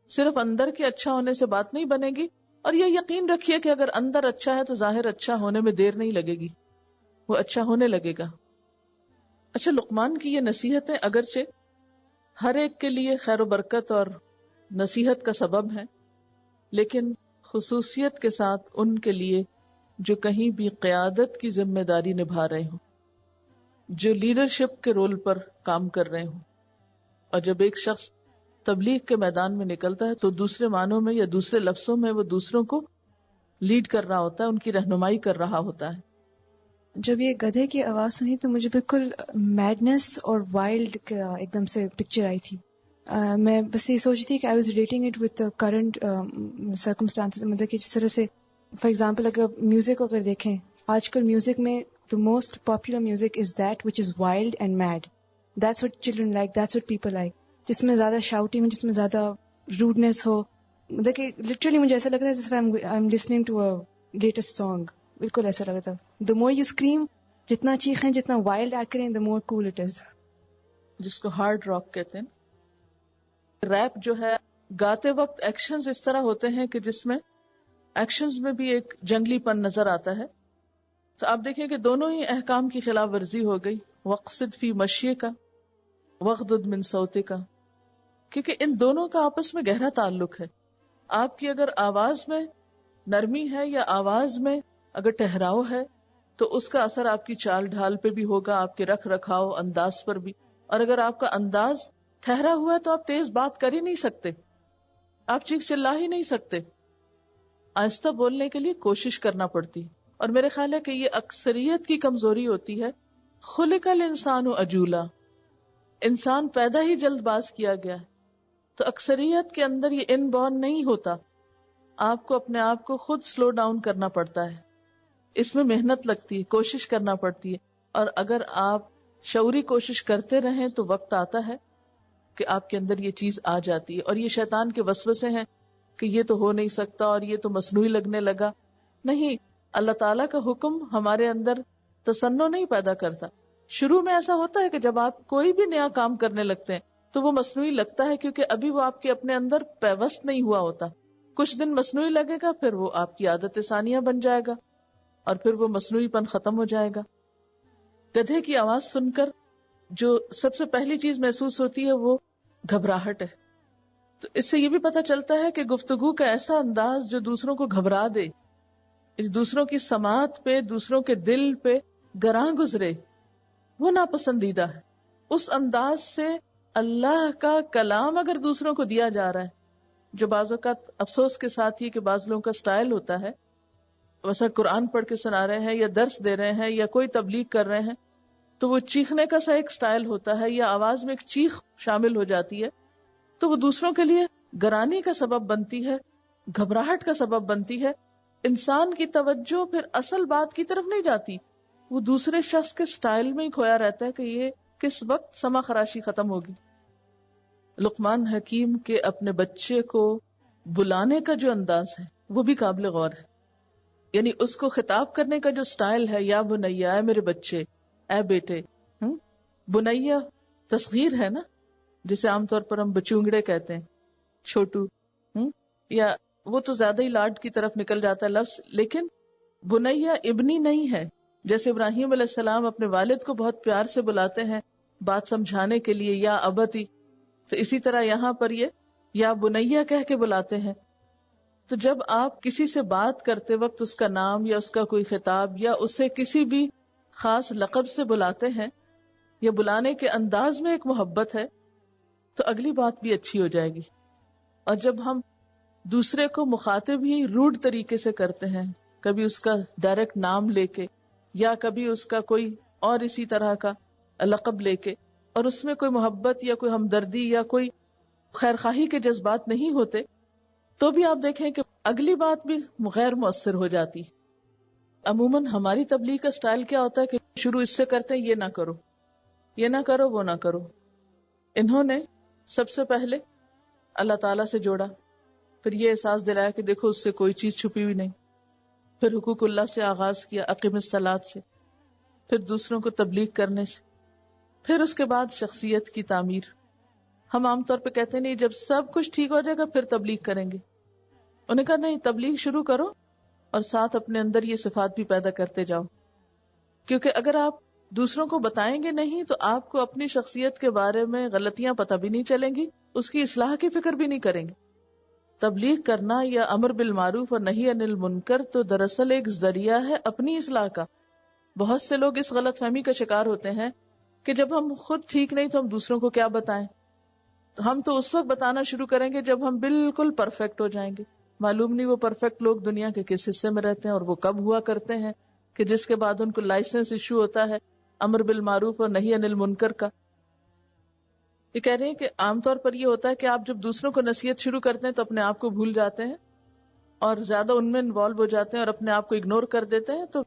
صرف اندر کے اچھا ہونے سے بات نہیں بنے گی, اور یہ یقین رکھیے کہ اگر اندر اچھا ہے تو ظاہر اچھا ہونے میں دیر نہیں لگے گی, وہ اچھا ہونے لگے گا. اچھا لقمان کی یہ نصیحتیں اگرچہ ہر ایک کے لیے خیر و برکت اور نصیحت کا سبب ہے, لیکن خصوصیت کے ساتھ ان کے لیے جو کہیں بھی قیادت کی ذمہ داری نبھا رہے ہوں, جو لیڈرشپ کے رول پر کام کر رہے ہوں. اور جب ایک شخص تبلیغ کے میدان میں نکلتا ہے تو دوسرے معنوں میں یا دوسرے لفظوں میں وہ دوسروں کو لیڈ کر رہا ہوتا ہے, ان کی رہنمائی کر رہا ہوتا ہے. جب یہ گدھے کی آواز سنی تو مجھے بالکل میڈنس اور وائلڈ کا ایک دم سے پکچر آئی تھی. میں بس یہ سوچی تھی کہ I was relating it with current circumstances. مطلب کہ جس طرح سے فار ایگزامپل اگر میوزک کو اگر دیکھیں, آج کل میوزک میں the most popular music is that which is wild and mad. That's what children like, that's what people like. جس میں زیادہ شاؤٹنگ ہو, جس میں زیادہ روڈنس ہو. مطلب کہ لٹرلی مجھے ایسا لگتا ہے جیسے I'm listening to a latest song. بالکل ایسا لگا تھا. The more you scream, جتنا چیخیں, جتنا wild ایکٹ کریں, the more cool it is. جس کو ہارڈ راک کہتے ہیں. ریپ جو ہے گاتے وقت ایکشنز اس طرح ہوتے ہیں کہ جس میں ایکشنز میں بھی ایک جنگلی پن نظر آتا ہے. تو آپ دیکھیں کہ دونوں ہی احکام کی خلاف ورزی ہو گئی. وقصد فی مشی کا وغضض من صوتے کا, کیونکہ ان دونوں کا آپس میں گہرا تعلق ہے. آپ کی اگر آواز میں نرمی ہے یا آواز میں اگر ٹہراؤ ہے تو اس کا اثر آپ کی چال ڈھال پہ بھی ہوگا, آپ کے رکھ رکھاؤ انداز پر بھی. اور اگر آپ کا انداز ٹھہرا ہوا ہے تو آپ تیز بات کر ہی نہیں سکتے, آپ چیخ چلا ہی نہیں سکتے. آہستہ بولنے کے لیے کوشش کرنا پڑتی. اور میرے خیال ہے کہ یہ اکثریت کی کمزوری ہوتی ہے. خلق الانسان عجولا, انسان پیدا ہی جلد باز کیا گیا ہے. تو اکثریت کے اندر یہ ان بورن نہیں ہوتا. آپ کو اپنے آپ کو خود سلو ڈاؤن کرنا پڑتا ہے, اس میں محنت لگتی ہے, کوشش کرنا پڑتی ہے. اور اگر آپ شعوری کوشش کرتے رہیں تو وقت آتا ہے کہ آپ کے اندر یہ چیز آ جاتی ہے. اور یہ شیطان کے وسوسے ہیں کہ یہ تو ہو نہیں سکتا اور یہ تو مصنوعی لگنے لگا. نہیں, اللہ تعالیٰ کا حکم ہمارے اندر تصنع نہیں پیدا کرتا. شروع میں ایسا ہوتا ہے کہ جب آپ کوئی بھی نیا کام کرنے لگتے ہیں تو وہ مصنوعی لگتا ہے, کیونکہ ابھی وہ آپ کے اپنے اندر پیوست نہیں ہوا ہوتا. کچھ دن مصنوعی لگے گا, پھر وہ آپ کی عادت ثانیہ بن جائے گا اور پھر وہ مصنوعی پن ختم ہو جائے گا. گدھے کی آواز سن کر جو سب سے پہلی چیز محسوس ہوتی ہے وہ گھبراہٹ ہے. تو اس سے یہ بھی پتہ چلتا ہے کہ گفتگو کا ایسا انداز جو دوسروں کو گھبرا دے, دوسروں کی سماعت پہ, دوسروں کے دل پہ گراں گزرے وہ ناپسندیدہ ہے. اس انداز سے اللہ کا کلام اگر دوسروں کو دیا جا رہا ہے، جو بعض اوقات افسوس کے ساتھ یہ کہ بعض لوگوں کا سٹائل ہوتا ہے، ویسا قرآن پڑھ کے سنا رہے ہیں یا درس دے رہے ہیں یا کوئی تبلیغ کر رہے ہیں تو وہ چیخنے کا سا ایک سٹائل ہوتا ہے یا آواز میں ایک چیخ شامل ہو جاتی ہے، تو وہ دوسروں کے لیے گرانی کا سبب بنتی ہے، گھبراہٹ کا سبب بنتی ہے. انسان کی توجہ پھر اصل بات کی طرف نہیں جاتی، وہ دوسرے شخص کے سٹائل میں ہی کھویا رہتا ہے کہ یہ کس وقت سما خراشی ختم ہوگی. لقمان حکیم کے اپنے بچے کو بلانے کا جو انداز ہے وہ بھی قابل غور ہے. یعنی اس کو خطاب کرنے کا جو سٹائل ہے، یا بنیا، اے میرے بچے، اے بیٹے. بنیا تصغیر ہے نا، جسے عام طور پر ہم بچونگڑے کہتے ہیں، چھوٹو، یا وہ تو زیادہ ہی لاڈ کی طرف نکل جاتا ہے لفظ. لیکن بنیا ابنی نہیں ہے. جیسے ابراہیم علیہ السلام اپنے والد کو بہت پیار سے بلاتے ہیں بات سمجھانے کے لیے، یا ابتی، تو اسی طرح یہاں پر یہ یا بنیا کہہ کے بلاتے ہیں. تو جب آپ کسی سے بات کرتے وقت اس کا نام یا اس کا کوئی خطاب یا اسے کسی بھی خاص لقب سے بلاتے ہیں، یا بلانے کے انداز میں ایک محبت ہے، تو اگلی بات بھی اچھی ہو جائے گی. اور جب ہم دوسرے کو مخاطب ہی روڈ طریقے سے کرتے ہیں، کبھی اس کا ڈائریکٹ نام لے کے یا کبھی اس کا کوئی اور اسی طرح کا لقب لے کے، اور اس میں کوئی محبت یا کوئی ہمدردی یا کوئی خیرخواہی کے جذبات نہیں ہوتے، تو بھی آپ دیکھیں کہ اگلی بات بھی غیر مؤثر ہو جاتی. عموماً ہماری تبلیغ کا سٹائل کیا ہوتا ہے کہ شروع اس سے کرتے ہیں، یہ نہ کرو، یہ نہ کرو، وہ نہ کرو. انہوں نے سب سے پہلے اللہ تعالیٰ سے جوڑا، پھر یہ احساس دلایا کہ دیکھو اس سے کوئی چیز چھپی ہوئی نہیں، پھر حقوق اللہ سے آغاز کیا، اقیم الصلاۃ سے، پھر دوسروں کو تبلیغ کرنے سے، پھر اس کے بعد شخصیت کی تعمیر. ہم عام طور پہ کہتے ہیں نہیں، جب سب کچھ ٹھیک ہو جائے گا پھر تبلیغ کریں گے. انہوں نے کہا نہیں، تبلیغ شروع کرو اور ساتھ اپنے اندر یہ صفات بھی پیدا کرتے جاؤ. کیونکہ اگر آپ دوسروں کو بتائیں گے نہیں تو آپ کو اپنی شخصیت کے بارے میں غلطیاں پتہ بھی نہیں چلیں گی، اس کی اصلاح کی فکر بھی نہیں کریں گے. تبلیغ کرنا یا امر بالمعروف اور نہی عن المنکر تو دراصل ایک ذریعہ ہے اپنی اصلاح کا. بہت سے لوگ اس غلط فہمی کا شکار ہوتے ہیں کہ جب ہم خود ٹھیک نہیں تو ہم دوسروں کو کیا بتائیں. تو ہم تو اس وقت بتانا شروع کریں گے جب ہم بالکل پرفیکٹ ہو جائیں گے. معلوم نہیں وہ پرفیکٹ لوگ دنیا کے کس حصے میں رہتے ہیں اور وہ کب ہوا کرتے ہیں کہ جس کے بعد ان کو لائسنس ایشو ہوتا ہے امر بالمعروف اور نہی عن المنکر کا. یہ کہہ رہے ہیں کہ عام طور پر یہ ہوتا ہے کہ آپ جب دوسروں کو نصیحت شروع کرتے ہیں تو اپنے آپ کو بھول جاتے ہیں اور زیادہ ان میں انوالو ہو جاتے ہیں اور اپنے آپ کو اگنور کر دیتے ہیں. تو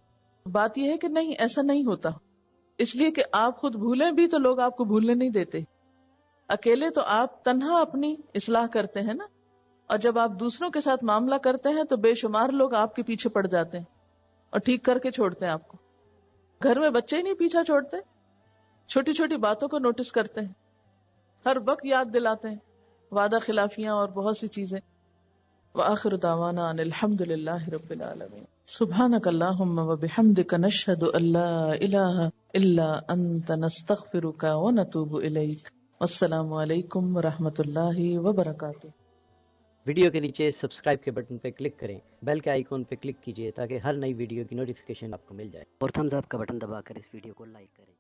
بات یہ ہے کہ نہیں، ایسا نہیں ہوتا. اس لیے کہ آپ خود بھولیں بھی تو لوگ آپ کو بھولنے نہیں دیتے. اکیلے تو آپ تنہا اپنی اصلاح کرتے ہیں نا، اور جب آپ دوسروں کے ساتھ معاملہ کرتے ہیں تو بے شمار لوگ آپ کے پیچھے پڑ جاتے ہیں اور ٹھیک کر کے چھوڑتے ہیں آپ کو. گھر میں بچے ہی نہیں پیچھا چھوڑتے، چھوٹی چھوٹی باتوں کو نوٹس کرتے ہیں، ہر وقت یاد دلاتے ہیں، وعدہ خلافیاں اور بہت سی چیزیں. وآخر دعوانا ان الحمد للہ رب العالمین. سبحانک اللہم وبحمدک نشہد ان لا الہ الا انت نستغفرک ونتوب الیک. السلام علیکم ورحمۃ اللہ وبرکاتہ. ویڈیو کے نیچے سبسکرائب کے بٹن پہ کلک کریں، بیل کے آئیکن پہ کلک کیجئے تاکہ ہر نئی ویڈیو کی نوٹیفیکیشن آپ کو مل جائے، اور تھمز اپ کا بٹن دبا کر اس ویڈیو کو لائک کریں.